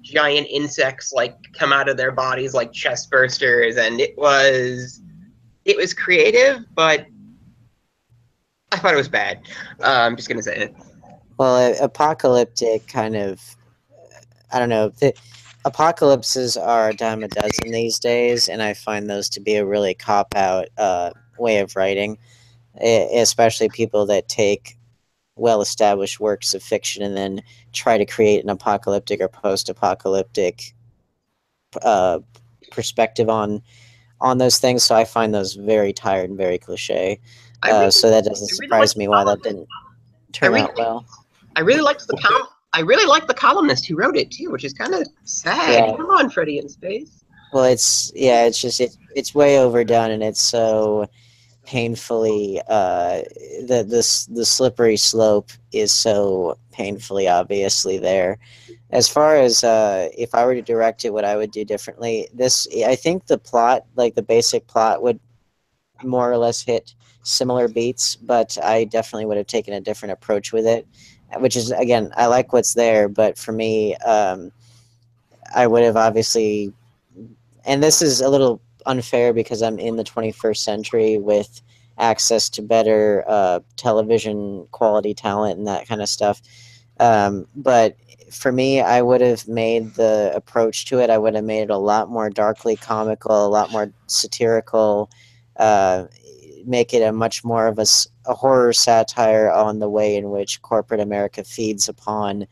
giant insects like come out of their bodies like chest bursters, and it was creative, but I thought it was bad. I'm just gonna say it. Well, apocalyptic kind of, I don't know. Apocalypses are a dime a dozen these days, and I find those to be a really cop-out way of writing, especially people that take well-established works of fiction and then try to create an apocalyptic or post-apocalyptic perspective on on those things. So I find those very tired and very cliche. I So that doesn't really like surprise me why that didn't turn out well. I really liked I really liked the columnist who wrote it too, which is kind of sad. Yeah. Come on, Freddy in Space. Well, it's just it's way overdone, and it's so painfully the slippery slope is so painfully obviously there. As far as if I were to direct it, what I would do differently, I think the plot, like the basic plot, would more or less hit similar beats, but I definitely would have taken a different approach with it, which is, again, I like what's there, but for me, I would have obviously, and this is a little unfair because I'm in the 21st century with access to better television quality talent and that kind of stuff. But for me, I would have made the approach to it, I would have made it a lot more darkly comical, a lot more satirical, make it a much more of a horror satire on the way in which corporate America feeds upon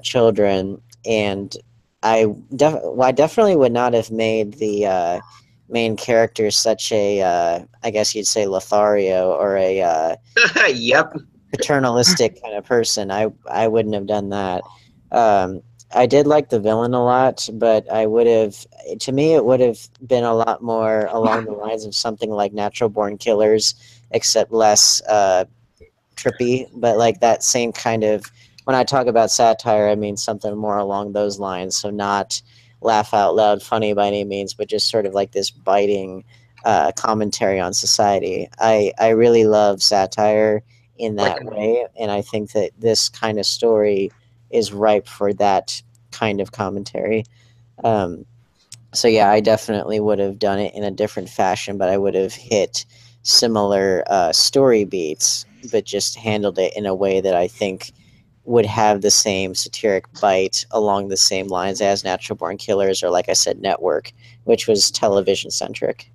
children. And I definitely would not have made the main character such a, I guess you'd say, Lothario, or a Yep. paternalistic kind of person. I wouldn't have done that. I did like the villain a lot, but to me, it would have been a lot more along the lines of something like Natural Born Killers, except less trippy, but like that same kind of, when I talk about satire, I mean something more along those lines. So not laugh out loud funny by any means, but just sort of like this biting commentary on society. I really love satire in that way, and I think that this kind of story is ripe for that kind of commentary. So yeah, I definitely would have done it in a different fashion, but I would have hit similar story beats, but just handled it in a way that I think would have the same satiric bite along the same lines as Natural Born Killers, or, like I said, Network, which was television centric.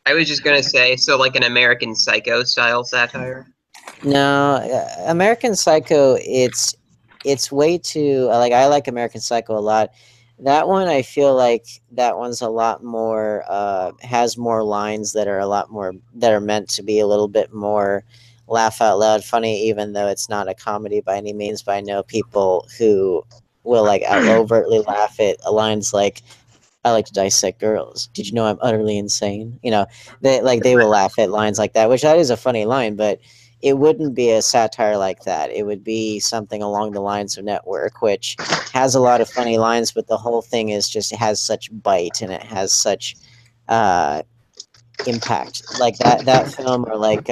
I was just gonna say, so like an American Psycho style satire. No, American Psycho, it's way too, like, I like American Psycho a lot. That one, I feel like that one's a lot more has more lines that are a lot more, that are meant to be a little bit more laugh out loud funny, even though it's not a comedy by any means. But I know people who will like overtly laugh at lines like, "I like to dissect girls. Did you know I'm utterly insane?" They will laugh at lines like that, which that is a funny line, but it wouldn't be a satire like that. It would be something along the lines of Network, which has a lot of funny lines, but the whole thing is just, it has such bite and it has such impact. Like that film, or like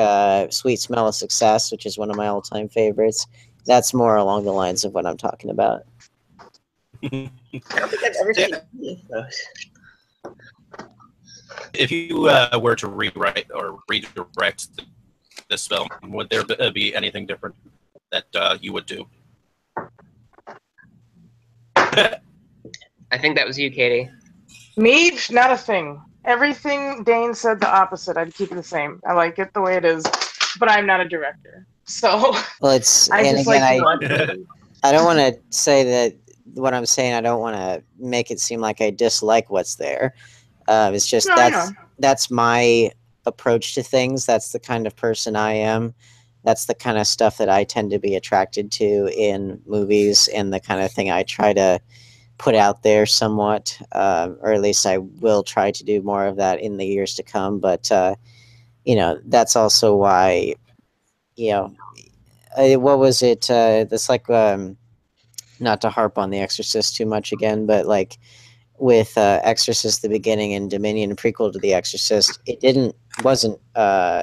Sweet Smell of Success, which is one of my all-time favorites. That's more along the lines of what I'm talking about. I don't think I've ever seen any of those. If you were to rewrite or redirect this film, would there be anything different that you would do? I think that was you, Katie. Me, not a thing. Everything Dane said, the opposite. I'd keep it the same. I like it the way it is, but I'm not a director, so Well, it's, I and just again, like to watch. I don't want to say that what I'm saying, I don't want to make it seem like I dislike what's there. It's just No, that's my approach to things. That's the kind of person I am. That's the kind of stuff that I tend to be attracted to in movies, and the kind of thing I try to put out there somewhat, or at least I will try to do more of that in the years to come. But that's also why, what was it? That's like, not to harp on The Exorcist too much again, but like with Exorcist: The Beginning and Dominion, prequel to The Exorcist, it wasn't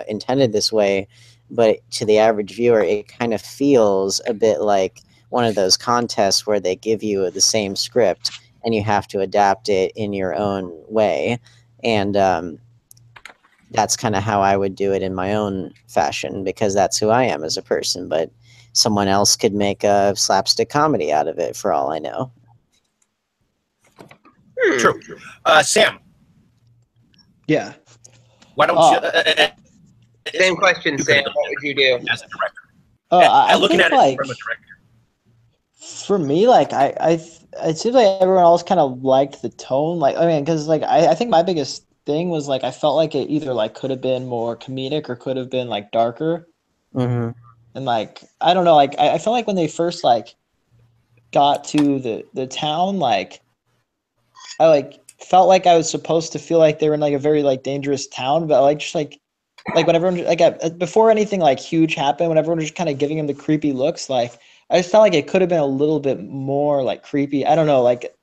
intended this way, but to the average viewer, it kind of feels a bit like one of those contests where they give you the same script and you have to adapt it in your own way. And that's kind of how I would do it in my own fashion, because that's who I am as a person. But someone else could make a slapstick comedy out of it, for all I know. True. Sam. Yeah. Why don't you? Same question, Sam. What would you do as a director? I looking think, at like, it from a director. for me, like, it seems like everyone else kind of liked the tone. Like, I mean, because like I think my biggest thing was like I felt like it either like could have been more comedic or could have been like darker. Mm-hmm. And like I don't know, like I felt like when they first like got to the town, like I like felt like I was supposed to feel like they were in like a very like dangerous town, but like just like when everyone like before anything like huge happened, when everyone was just kind of giving him the creepy looks, like I just felt like it could have been a little bit more like creepy. I don't know, like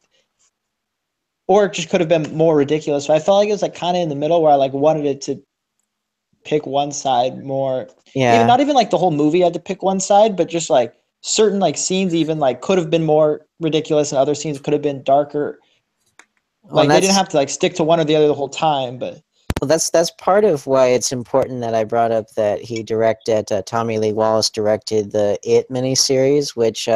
or it just could have been more ridiculous. So I felt like it was like kind of in the middle where I like wanted it to pick one side more. Even Yeah. not even like the whole movie had to pick one side, but just like certain like scenes even like could have been more ridiculous and other scenes could have been darker. Well, Like they didn't have to like stick to one or the other the whole time, but that's part of why it's important that I brought up that he directed Tommy Lee Wallace directed the It miniseries, which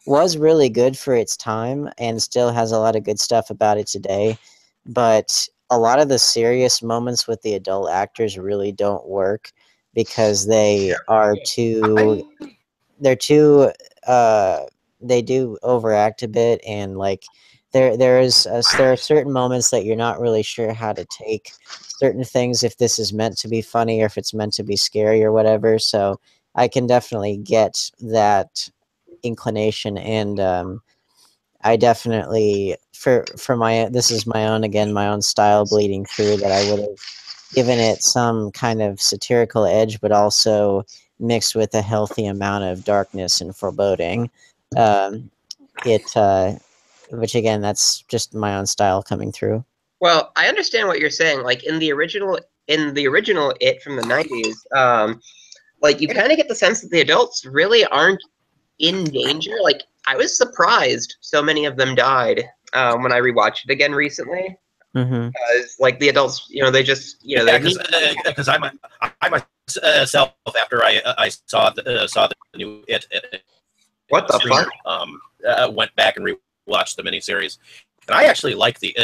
was really good for its time and still has a lot of good stuff about it today. But a lot of the serious moments with the adult actors really don't work because they're too they do overact a bit, and like there are certain moments that you're not really sure how to take certain things, if this is meant to be funny or if it's meant to be scary or whatever. So I can definitely get that inclination, and I definitely for my this is my own, again, my own style bleeding through, that I would have given it some kind of satirical edge, but also mixed with a healthy amount of darkness and foreboding. Um, which again, that's just my own style coming through. Well, I understand what you're saying. Like in the original It from the 90s, like you kind of get the sense that the adults really aren't in danger. Like I was surprised so many of them died when I rewatched it again recently. Mm-hmm. Because like the adults, they just they need. Because I myself, after I saw the new What the streamer, fuck? went back and rewatched the miniseries, and I actually like the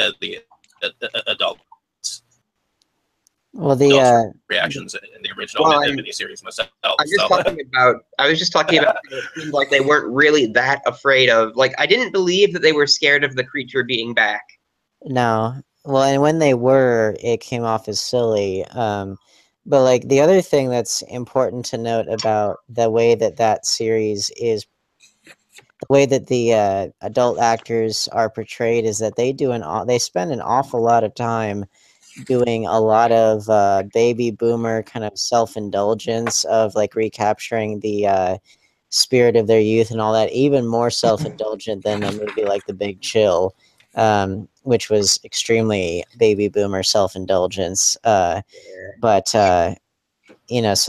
adult Well, the reactions in the original miniseries myself. I was just talking about it seemed like they weren't really that afraid of. Like I didn't believe that they were scared of the creature being back. no, well, and when they were, it came off as silly. But like the other thing that's important to note about the way that that series is, the way that the adult actors are portrayed, is that they spend an awful lot of time doing a lot of baby boomer kind of self-indulgence of like recapturing the spirit of their youth and all that, even more self-indulgent than a movie like The Big Chill, which was extremely baby boomer self-indulgence. But so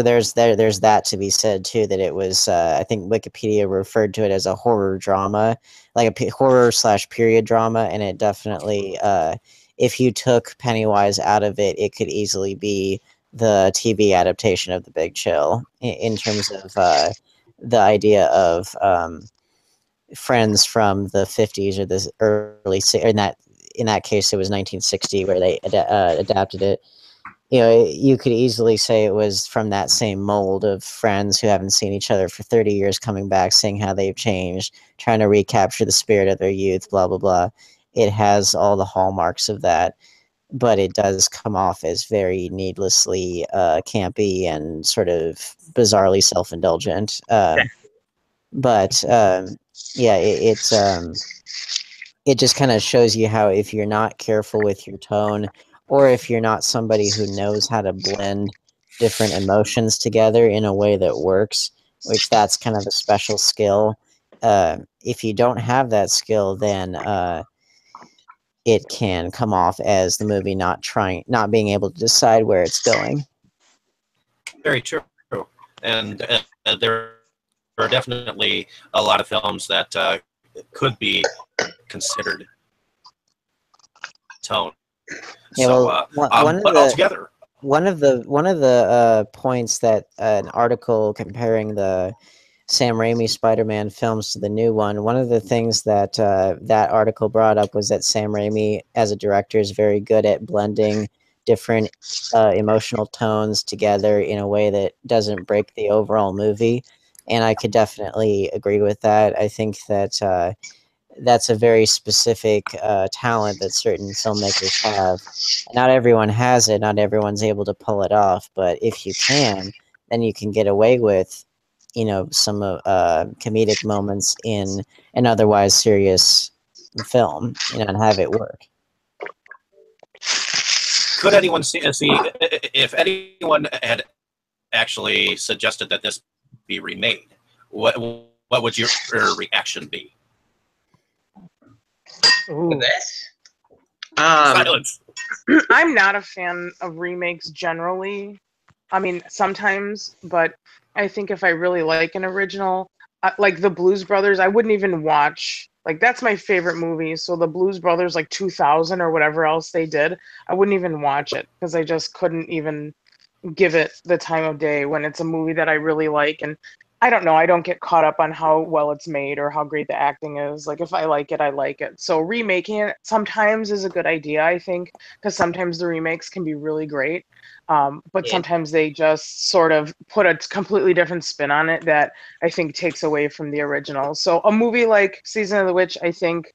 there's that to be said too, that it was I think Wikipedia referred to it as a horror drama, like a horror / period drama, and it definitely if you took Pennywise out of it, it could easily be the TV adaptation of The Big Chill in terms of the idea of friends from the 50s or the early, or in that case it was 1960 where they adapted it. You could easily say it was from that same mold of friends who haven't seen each other for 30 years coming back, seeing how they've changed, trying to recapture the spirit of their youth, blah, blah, blah. It has all the hallmarks of that, but it does come off as very needlessly campy and sort of bizarrely self-indulgent. But yeah, it just kind of shows you how, if you're not careful with your tone, or if you're not somebody who knows how to blend different emotions together in a way that works, which that's kind of a special skill. If you don't have that skill, then it can come off as the movie not being able to decide where it's going. Very true. And there are definitely a lot of films that could be considered tone. Yeah, So, well, but altogether, one of the points that an article comparing the Sam Raimi Spider-Man films to the new one of the things that that article brought up was that Sam Raimi, as a director, is very good at blending different emotional tones together in a way that doesn't break the overall movie. And I could definitely agree with that. I think that that's a very specific talent that certain filmmakers have. Not everyone has it. Not everyone's able to pull it off. But if you can, then you can get away with, some comedic moments in an otherwise serious film, and have it work. Could anyone see if anyone had actually suggested that this be remade? What would your reaction be? Ooh. This? Silence. I'm not a fan of remakes generally. I mean, sometimes, but I think if I really like an original, like the Blues Brothers, I wouldn't even watch. Like, that's my favorite movie. So the Blues Brothers, like 2000 or whatever else they did, I wouldn't even watch it because I just couldn't even give it the time of day when it's a movie that I really like. And I don't know, I don't get caught up on how well it's made or how great the acting is. Like, if I like it, I like it. So remaking it sometimes is a good idea, I think, because sometimes the remakes can be really great. But Yeah. sometimes they just sort of put a completely different spin on it that I think takes away from the original. So a movie like Season of the Witch, I think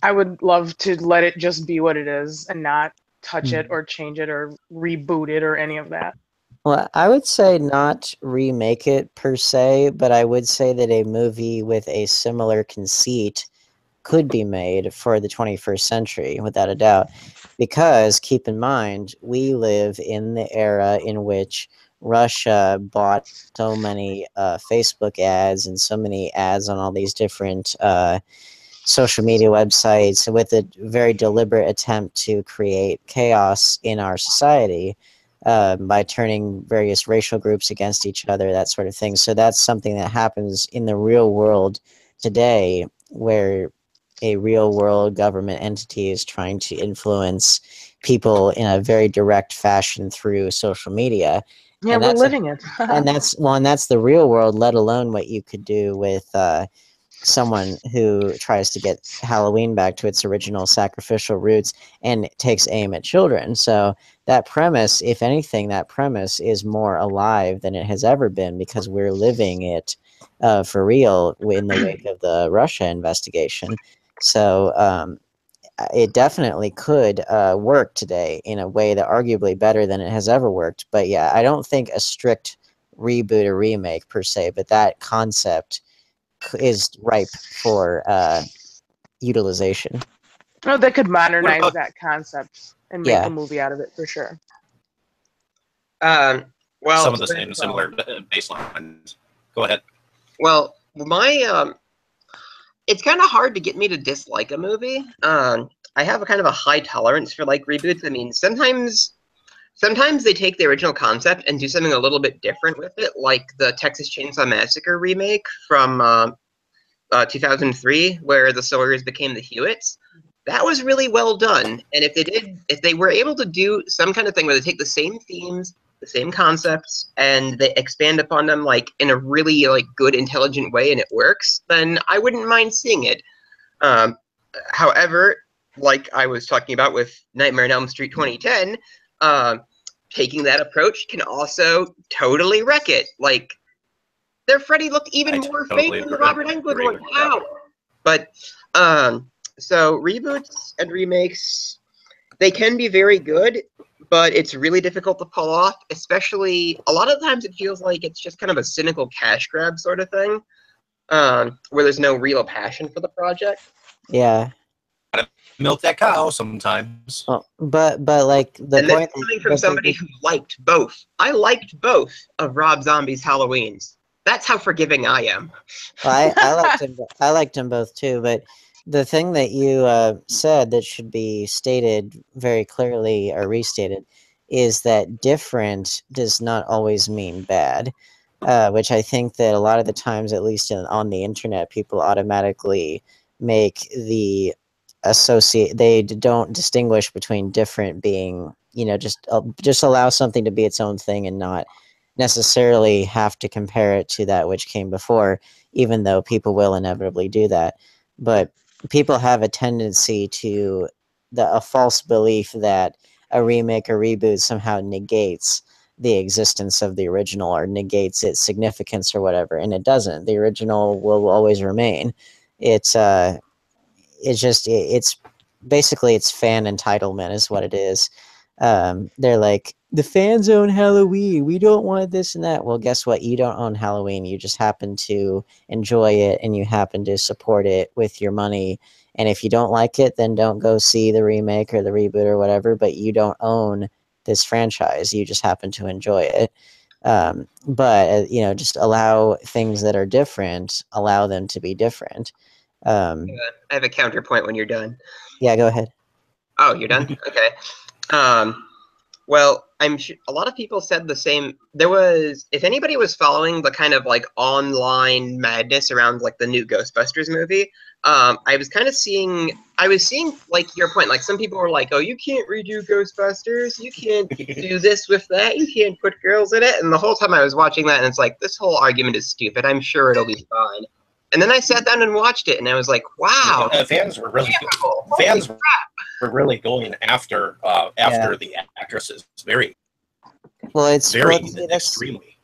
I would love to let it just be what it is and not touch it or change it or reboot it or any of that. Well, I would say not remake it per se, but I would say that a movie with a similar conceit could be made for the 21st century, without a doubt. Because keep in mind, we live in the era in which Russia bought so many Facebook ads and so many ads on all these different social media websites with a very deliberate attempt to create chaos in our society. By turning various racial groups against each other, that sort of thing. So that's something that happens in the real world today, where a real world government entity is trying to influence people in a very direct fashion through social media. Yeah, And we're that's living it. and that's the real world, let alone what you could do with someone who tries to get Halloween back to its original sacrificial roots and takes aim at children. So that premise, if anything, that premise is more alive than it has ever been because we're living it for real in the wake of the Russia investigation. So it definitely could work today in a way that arguably better than it has ever worked. But yeah, I don't think a strict reboot or remake per se, but that concept is ripe for utilization. Oh, they could modernize about- that concept and make Yeah. a movie out of it for sure. Well, Some of the same similar baselines. Go ahead. Well, my it's kind of hard to get me to dislike a movie. I have a kind of a high tolerance for like reboots. I mean, sometimes they take the original concept and do something a little bit different with it, like the Texas Chainsaw Massacre remake from 2003, where the Sawyers became the Hewitts. That was really well done. And if they were able to do some kind of thing where they take the same themes, the same concepts, and they expand upon them like in a really like good, intelligent way, and it works, then I wouldn't mind seeing it. However, like I was talking about with Nightmare on Elm Street 2010, taking that approach can also totally wreck it. Like, their Freddy looked even more fake than the Robert Englund one. How? But so reboots and remakes, they can be very good, but it's really difficult to pull off. Especially a lot of times, it feels like it's just kind of a cynical cash grab sort of thing, where there's no real passion for the project. Yeah. Milk that cow sometimes. Well, but like the And point that's coming from somebody who liked both. I liked both of Rob Zombie's Halloweens. That's how forgiving I am. well, I liked them both too. But the thing that you said that should be stated very clearly or restated is that different does not always mean bad. Which I think that a lot of the times, at least on the internet, people automatically make the associate. They don't distinguish between different being, just allow something to be its own thing and not necessarily have to compare it to that which came before, even though people will inevitably do that. But people have a tendency to a false belief that a remake or reboot somehow negates the existence of the original or negates its significance or whatever, and it doesn't. The original will always remain. It's it's basically it's fan entitlement is what it is. They're like, the fans own Halloween, we don't want this and that. Well, guess what? You don't own Halloween. You just happen to enjoy it, and you happen to support it with your money. And if you don't like it, then don't go see the remake or the reboot or whatever. But you don't own this franchise. You just happen to enjoy it. But you know, just allow things that are different, allow them to be different. I have a counterpoint when you're done. Yeah, go ahead. Oh, you're done? Okay. Well, a lot of people said the same. There was, if anybody was following the kind of like online madness around like the new Ghostbusters movie, I was seeing like your point. Like some people were like, "Oh, you can't redo Ghostbusters. You can't do this with that. You can't put girls in it." And the whole time I was watching that, and it's like, this whole argument is stupid. I'm sure it'll be fine. And then I sat down and watched it, and I was like, "Wow!" Fans were really were really going after the actresses very extremely.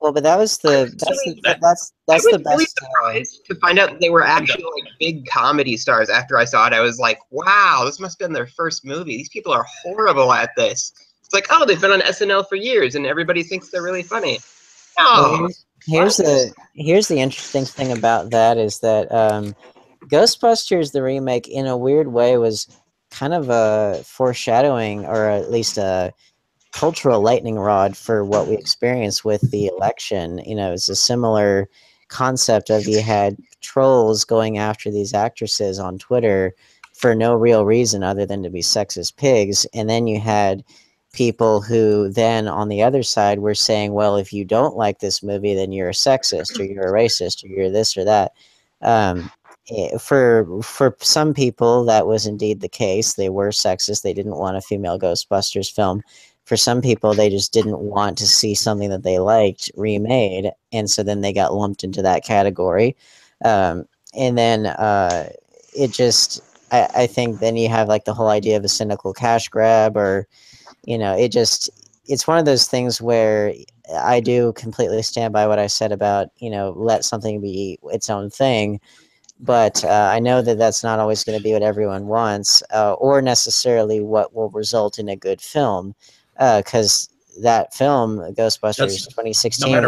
Well, but that was that's the best. Really surprised to find out that they were actually like big comedy stars. After I saw it, I was like, "Wow, this must have been their first movie. These people are horrible at this." It's like, "Oh, they've been on SNL for years, and everybody thinks they're really funny." Oh. Well, here's the interesting thing about that is that Ghostbusters the remake in a weird way was kind of a foreshadowing, or at least a cultural lightning rod for what we experienced with the election. You know, it's a similar concept of you had trolls going after these actresses on Twitter for no real reason other than to be sexist pigs, and then you had people who then on the other side were saying, well, if you don't like this movie, then you're a sexist or you're a racist or you're this or that. For some people, that was indeed the case. They were sexist. They didn't want a female Ghostbusters film. For some people, they just didn't want to see something that they liked remade, and so then they got lumped into that category. And then it just, I think then you have like the whole idea of a cynical cash grab, or you know, it's one of those things where I do completely stand by what I said about, you know, let something be its own thing. But I know that that's not always going to be what everyone wants, or necessarily what will result in a good film. Because that film, Ghostbusters 2016,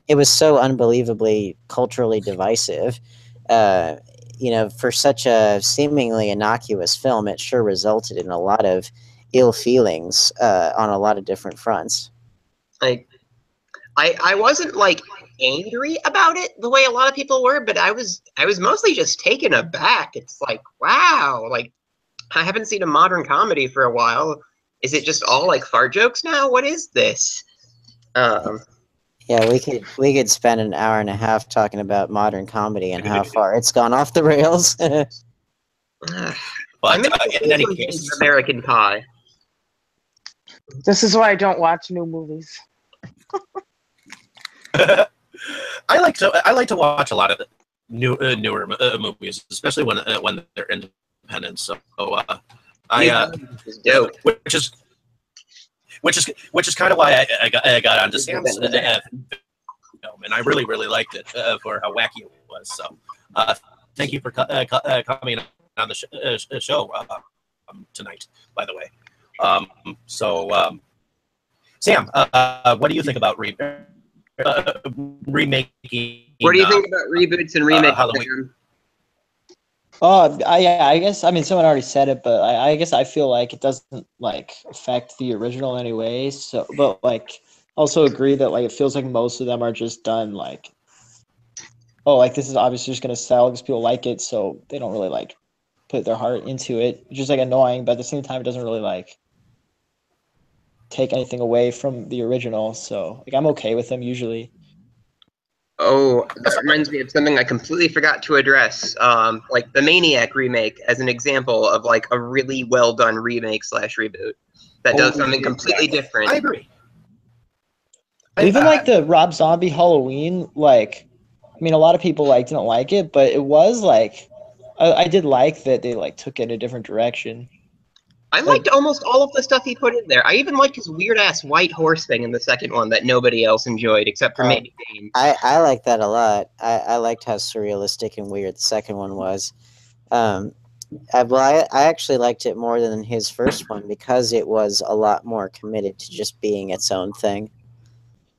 it was so unbelievably culturally divisive. You know, for such a seemingly innocuous film, it sure resulted in a lot of ill feelings on a lot of different fronts. Like, I wasn't like angry about it the way a lot of people were, but I was mostly just taken aback. It's like, wow, like I haven't seen a modern comedy for a while. Is it just all like fart jokes now? What is this? Yeah, we could spend an hour and a half talking about modern comedy and how far it's gone off the rails. But in any case, American Pie. This is why I don't watch new movies. I like to watch a lot of the newer movies, especially when they're independent. So which is kind of why I got onto Sam's film, and I really liked it for how wacky it was. So thank you for coming on the show tonight, by the way. Sam, what do you think about remaking? What do you think about reboots and remakes? I guess, I mean, someone already said it, but I guess I feel like it doesn't like affect the original in any way. So, but like, also agree that like it feels like most of them are just done like, oh, like this is obviously just gonna sell because people like it, so they don't really like put their heart into it, which is like annoying. But at the same time, it doesn't really like take anything away from the original. So like, I'm okay with them usually. Oh, that reminds me of something I completely forgot to address. Like the Maniac remake as an example of like a really well done remake / reboot that does something completely different. I agree. Even like the Rob Zombie Halloween, like, I mean, a lot of people like didn't like it, but it was like, I did like that they like took it in a different direction. I liked almost all of the stuff he put in there. I even liked his weird ass white horse thing in the second one that nobody else enjoyed except for maybe Dane. I like that a lot. I liked how surrealistic and weird the second one was. I actually liked it more than his first one because it was a lot more committed to just being its own thing.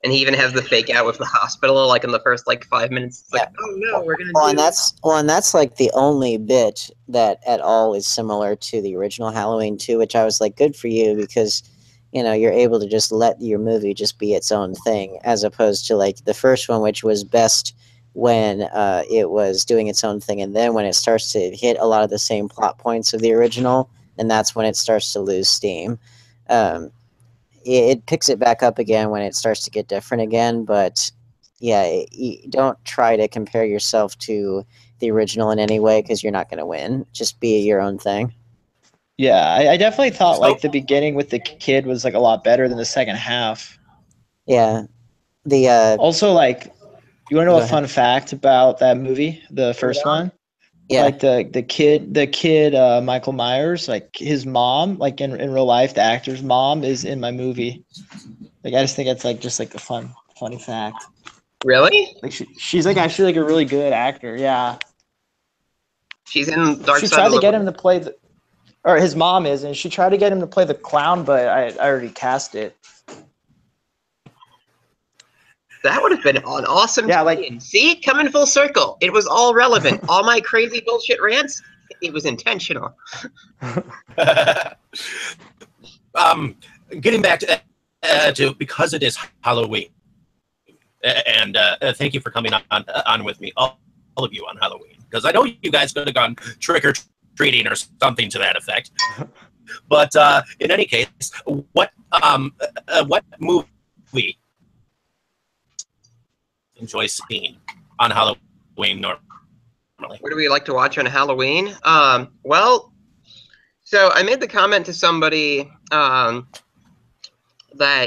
And he even has the fake out with the hospital, like in the first like 5 minutes. It's like, oh no, we're gonna. And that's like the only bit that at all is similar to the original Halloween 2, which I was like, good for you, because you're able to just let your movie just be its own thing, as opposed to like the first one, which was best when it was doing its own thing, and then when it starts to hit a lot of the same plot points of the original, and that's when it starts to lose steam. It picks it back up again when it starts to get different again, but yeah, don't try to compare yourself to the original in any way, because you're not going to win. Just be your own thing. Yeah, I definitely thought like the beginning with the kid was like a lot better than the second half. Yeah. Also, like, you want to know a fun fact about that movie, the first one? Yeah. Like the kid Michael Myers, like his mom, like in real life, the actor's mom is in my movie. Like, I just think it's like just like a funny fact. Really? Like she's like actually like a really good actor. Yeah. She's in Dark She Side tried of to the get him to play or his mom is, and she tried to get him to play the clown, but I already cast it. That would have been an awesome like, see, coming full circle. It was all relevant. All my crazy bullshit rants, it was intentional. Getting back to because it is Halloween, and thank you for coming on with me, all of you, on Halloween, because I know you guys could have gone trick or treating or something to that effect. But in any case, what movie enjoy seeing on Halloween normally? What do we like to watch on Halloween? Well, so I made the comment to somebody that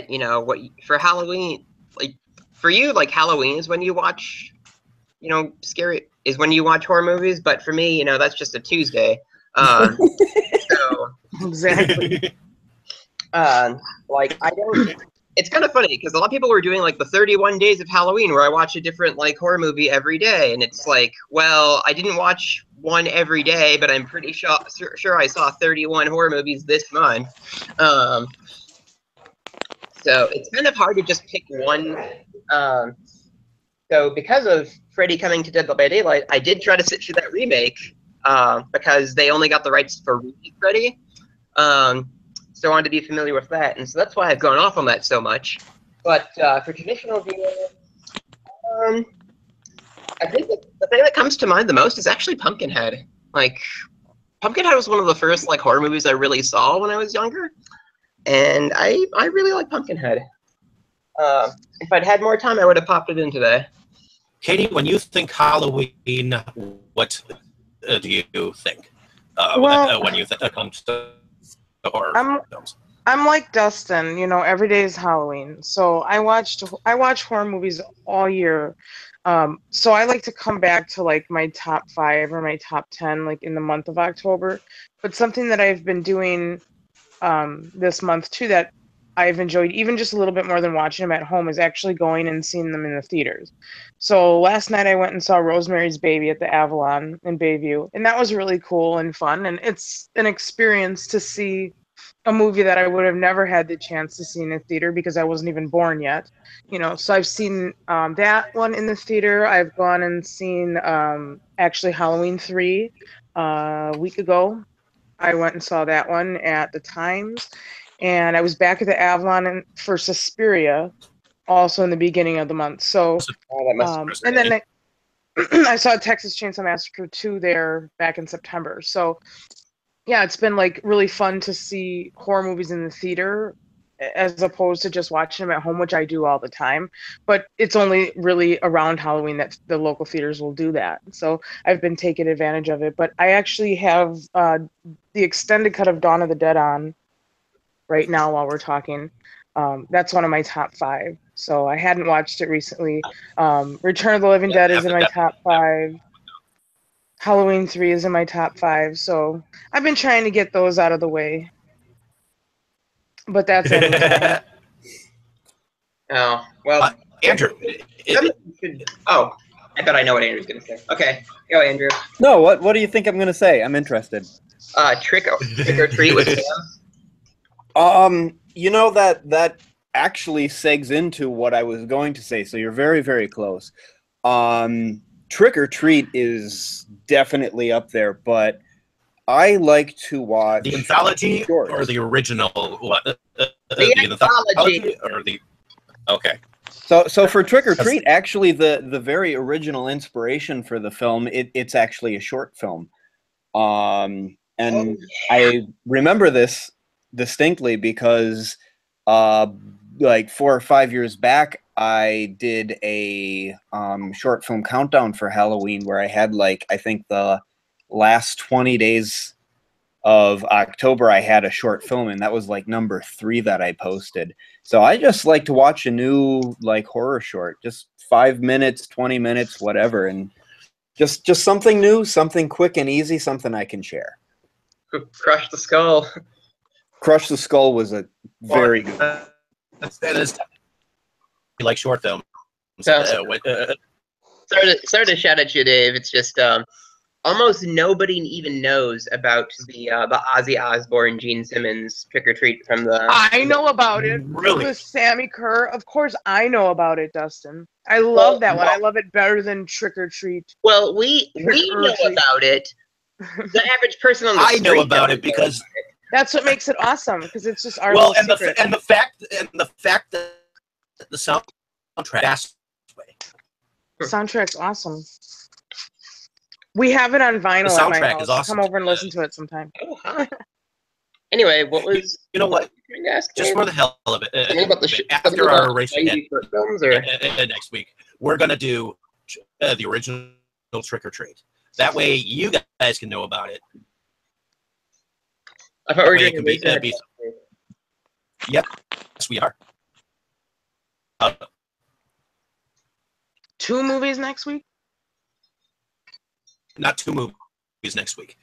what for Halloween, like for you, like Halloween is when you watch, scary is when you watch horror movies. But for me, that's just a Tuesday. So Exactly. like I don't. It's kind of funny because a lot of people were doing like the 31 days of Halloween where I watch a different like horror movie every day. And it's like, well, I didn't watch one every day, but I'm pretty sure I saw 31 horror movies this month. So it's kind of hard to just pick one. So because of Freddy Coming to Dead by Daylight, I did try to sit through that remake because they only got the rights for Freddy. So I wanted to be familiar with that, and so that's why I've gone off on that so much. But for traditional viewing, I think the thing that comes to mind the most is actually Pumpkinhead. Like, Pumpkinhead was one of the first like horror movies I really saw when I was younger, and I really like Pumpkinhead. If I'd had more time, I would have popped it in today. Katie, when you think Halloween, what do you think? When you think it comes to horror films? I'm like Dustin, every day is Halloween. So I watch horror movies all year. So I like to come back to like my top 5 or my top 10 like in the month of October. But something that I've been doing this month too that I've enjoyed even just a little bit more than watching them at home is actually going and seeing them in the theaters. So last night I went and saw Rosemary's Baby at the Avalon in Bayview, and that was really cool and fun, and it's an experience to see a movie that I would have never had the chance to see in a theater because I wasn't even born yet. So I've seen that one in the theater. I've gone and seen actually Halloween 3 a week ago. I went and saw that one at the Times, and I was back at the Avalon for Suspiria, also in the beginning of the month. So, and then I saw Texas Chainsaw Massacre 2 there back in September. So, yeah, it's been like really fun to see horror movies in the theater as opposed to just watching them at home, which I do all the time. But it's only really around Halloween that the local theaters will do that. So I've been taking advantage of it. But I actually have the extended cut of Dawn of the Dead on right now while we're talking. That's one of my top 5. So I hadn't watched it recently. Return of the Living Dead is in my top 5. Halloween 3 is in my top 5. So I've been trying to get those out of the way. But that's anytime. Oh, well, Andrew. I bet I know what Andrew's gonna say. Okay, go Andrew. No, what do you think I'm gonna say? I'm interested. Trick or treat with Sam. You know that actually segs into what I was going to say. So you're very, very close. Trick or Treat is definitely up there, but I like to watch the anthology shorts. or the original. What? The anthology. Or the. Okay. So for Trick or Treat, actually, the very original inspiration for the film, it's actually a short film. And I remember this distinctly because like 4 or 5 years back, I did a short film countdown for Halloween where I had, like, I think the last 20 days of October I had a short film, and that was like number 3 that I posted. So I just like to watch a new, like, horror short, just 5 minutes, 20 minutes, whatever, and just something new, something quick and easy, something I can share. Crush the Skull. Crush the Skull was a very good. That is like short film. Sorry to shout at you, Dave. It's just almost nobody even knows about the Ozzy Osbourne, Gene Simmons Trick or Treat from the. I know about it. Really? With Sammy Kerr. Of course, I know about it, Dustin. I love that one. I love it better than Trick or Treat. Well, we know about it. The average person on the street I know about it because that's what makes it awesome. Because it's just our well, little secret. and the fact that the soundtrack. Soundtrack's awesome. We have it on vinyl The at my soundtrack house. is awesome. Come over and listen to it sometime. Oh, hi. Anyway, what was you know what? Just for the hell of it, about after our race films, or next week, we're gonna do the original Trick or Treat. That way, you guys can know about it. I thought we were That way doing it can be. Yep, yes, we are. 2 movies next week? Not 2 movies next week.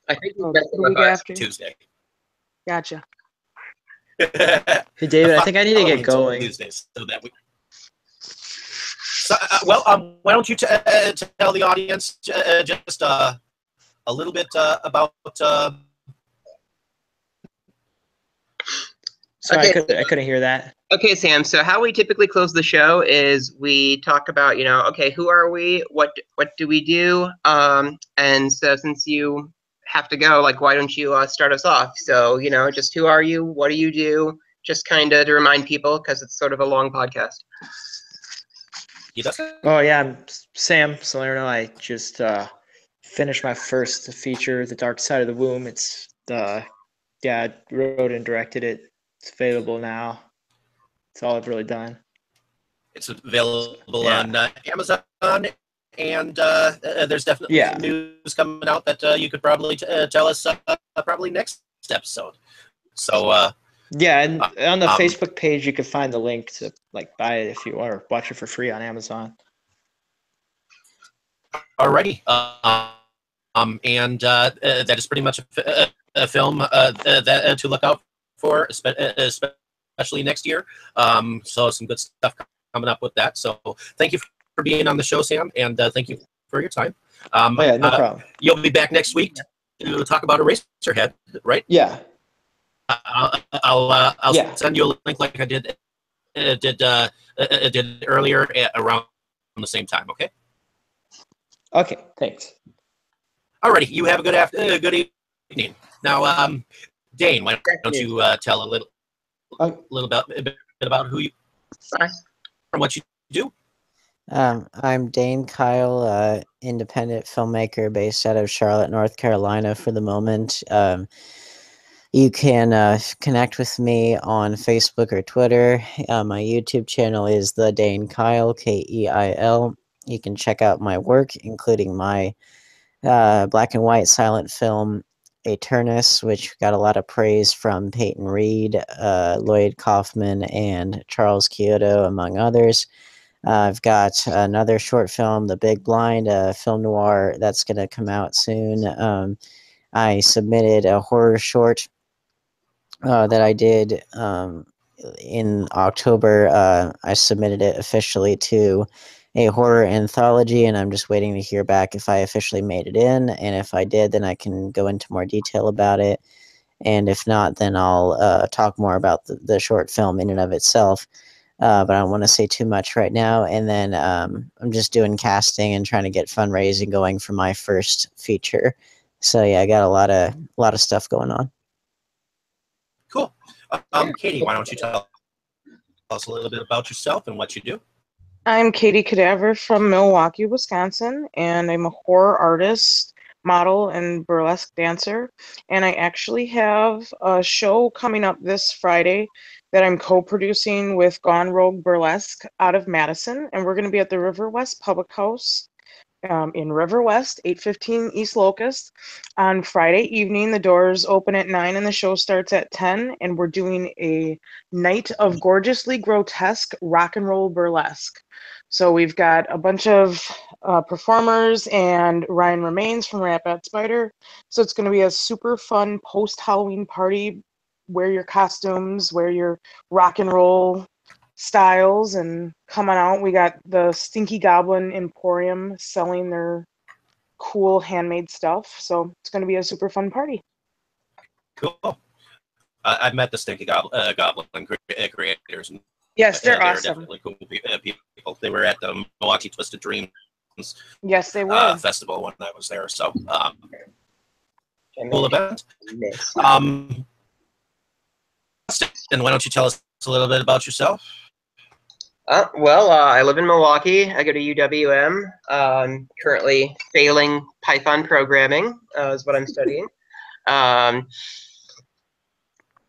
I think Oh, that's the week after. Tuesday. Gotcha. Hey, David, I think I need to get going. Tuesdays, so that we. So, why don't you tell the audience just a little bit about? Sorry, Okay. I couldn't hear that. Okay, Sam. So how we typically close the show is we talk about, okay, who are we? What do we do? And so since you have to go, like, why don't you start us off? So, just who are you? What do you do? Just kind of to remind people, because it's sort of a long podcast. Oh yeah, I'm Sam Salerno. I just finished my first feature, The Dark Side of the Womb. It's I wrote and directed it. It's available now. It's all I've really done. It's available on Amazon, and there's definitely some news coming out that you could probably tell us probably next episode. So and on the Facebook page, you can find the link to buy it if you want, or watch it for free on Amazon. Alrighty, and that is pretty much a film that to look out for, especially next year. So some good stuff coming up with that. So thank you for being on the show, Sam, and thank you for your time. No problem. You'll be back next week to talk about Eraserhead, right? Yeah. I'll send you a link like I did earlier around the same time. Okay. Okay. Thanks. Alrighty. You have a good evening. Now, Dane, why don't you tell a bit about who you are and what you do? I'm Dane Kyle, independent filmmaker based out of Charlotte, North Carolina for the moment. You can connect with me on Facebook or Twitter. My YouTube channel is The Dane Kyle, Keil. You can check out my work, including my black and white silent film, Eternus, which got a lot of praise from Peyton Reed, Lloyd Kaufman, and Charles Chiodo, among others. I've got another short film, The Big Blind, a film noir that's going to come out soon. I submitted a horror short that I did in October. I submitted it officially to a horror anthology, and I'm just waiting to hear back if I officially made it in. And if I did, then I can go into more detail about it. And if not, then I'll talk more about the short film in and of itself. But I don't want to say too much right now. And then I'm just doing casting and trying to get fundraising going for my first feature. So yeah, I got a lot of stuff going on. Cool. Katie, why don't you tell us a little bit about yourself and what you do? I'm Katie Cadaver from Milwaukee, Wisconsin, and I'm a horror artist, model, and burlesque dancer. And I actually have a show coming up this Friday that I'm co-producing with Gone Rogue Burlesque out of Madison, and we're going to be at the River West Public House in River West, 815 East Locust. On Friday evening, the doors open at 9 and the show starts at 10, and we're doing a night of gorgeously grotesque rock and roll burlesque. So we've got a bunch of performers and Ryan Remains from Rat Bat Spider. So it's going to be a super fun post-Halloween party. Wear your costumes, wear your rock and roll styles, and coming out, we got the Stinky Goblin Emporium selling their cool handmade stuff. So it's going to be a super fun party. Cool. I've met the Stinky Goblin creators. Yes, they're They're awesome. definitely cool people. They were at the Milwaukee Twisted Dreams Yes, they were. festival when I was there. So And cool event. miss. And why don't you tell us a little bit about yourself? I live in Milwaukee. I go to UWM. I'm currently failing Python programming is what I'm studying.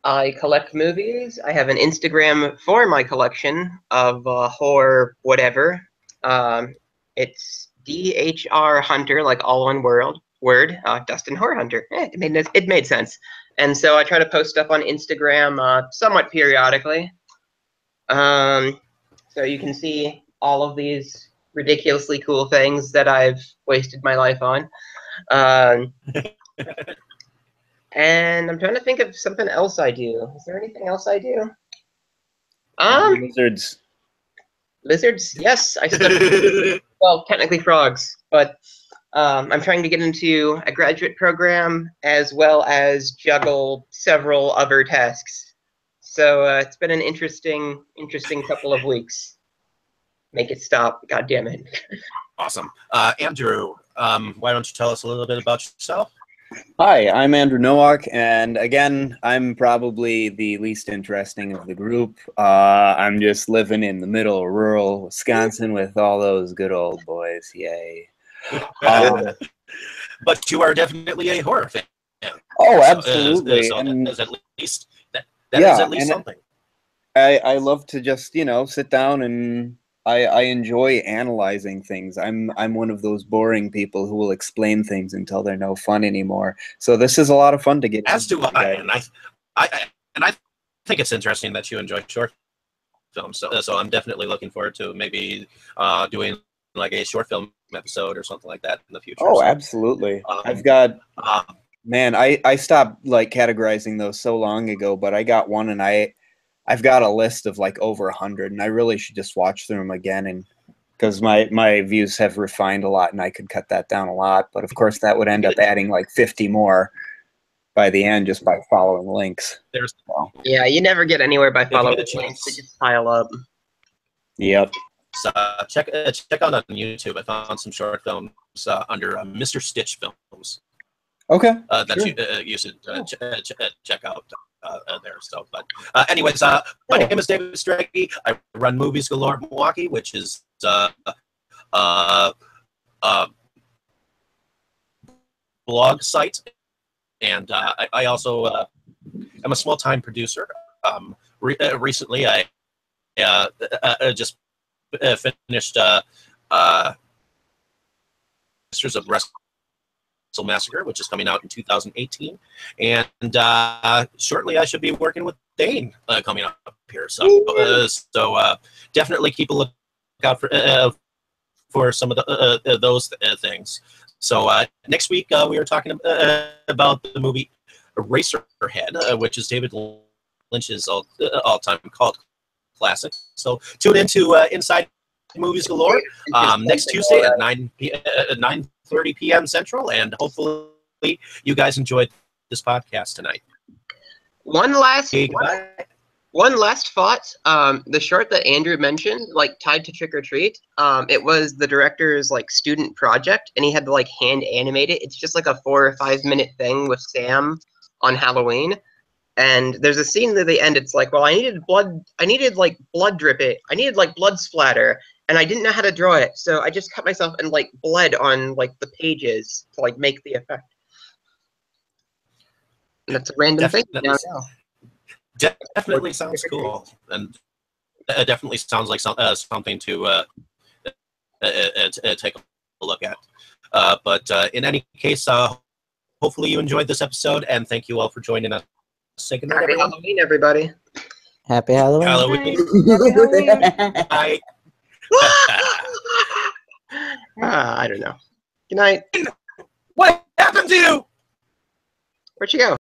I collect movies. I have an Instagram for my collection of horror whatever. It's DHR Hunter, like all one word. Dustin Horror Hunter. It made sense. And so I try to post stuff on Instagram somewhat periodically. So you can see all of these ridiculously cool things that I've wasted my life on. And I'm trying to think of something else I do. Is there anything else I do? Lizards. Lizards, yes. I study, well, technically frogs, but I'm trying to get into a graduate program as well as juggle several other tasks. So it's been an interesting couple of weeks. Make it stop, God damn it. Awesome. Andrew, why don't you tell us a little bit about yourself? Hi, I'm Andrew Nowak, and again, I'm probably the least interesting of the group. I'm just living in the middle of rural Wisconsin with all those good old boys. Yay. But you are definitely a horror fan. Oh, absolutely. So and, that is at least that yeah, is at least and something. I love to just, sit down and I enjoy analyzing things. I'm one of those boring people who will explain things until they're no fun anymore. So this is a lot of fun to get. As do I, and I think it's interesting that you enjoy short films. So I'm definitely looking forward to maybe doing like a short film episode or something like that in the future. Oh, so, absolutely. I've got man, I stopped like categorizing those so long ago, but I got one, and I've got a list of like over 100, and I really should just watch through them again, and because my views have refined a lot, and I could cut that down a lot. But of course, that would end up adding like 50 more by the end just by following links. Yeah, you never get anywhere by following links. They just pile up. Yep. So check out on YouTube. I found some short films under Mr. Stitch Films. Okay. That sure. you should check out. There. So, but anyways, my name is David Strachey. I run Movies Galore Milwaukee, which is blog site, and I also am a small-time producer. Recently, I just finished Masters of Wrestling Massacre, which is coming out in 2018, and shortly I should be working with Dane coming up here. So, definitely keep a lookout for some of those things. So next week we were talking about the movie Eraserhead, which is David Lynch's all-time cult classic. So tune into Inside Movies Galore next Tuesday at 9:30 p.m. Central, and hopefully you guys enjoyed this podcast tonight. One last Goodbye. One last thought. The short that Andrew mentioned, like tied to Trick or Treat, it was the director's like student project, and he had to like hand animate it. It's just like a 4 or 5 minute thing with Sam on Halloween, and there's a scene at the end. It's like, well, I needed blood dripping, I needed like blood splatter, and I didn't know how to draw it, so I just cut myself and like bled on like the pages to like make the effect. And that's a random thing. Definitely sounds cool, and it definitely sounds like something to take a look at. But in any case, hopefully you enjoyed this episode, and thank you all for joining us. Say good night, Happy everyone. Halloween, everybody. Happy Halloween. Halloween. Happy Halloween. Bye. I don't know. Good night. What happened to you? Where'd you go?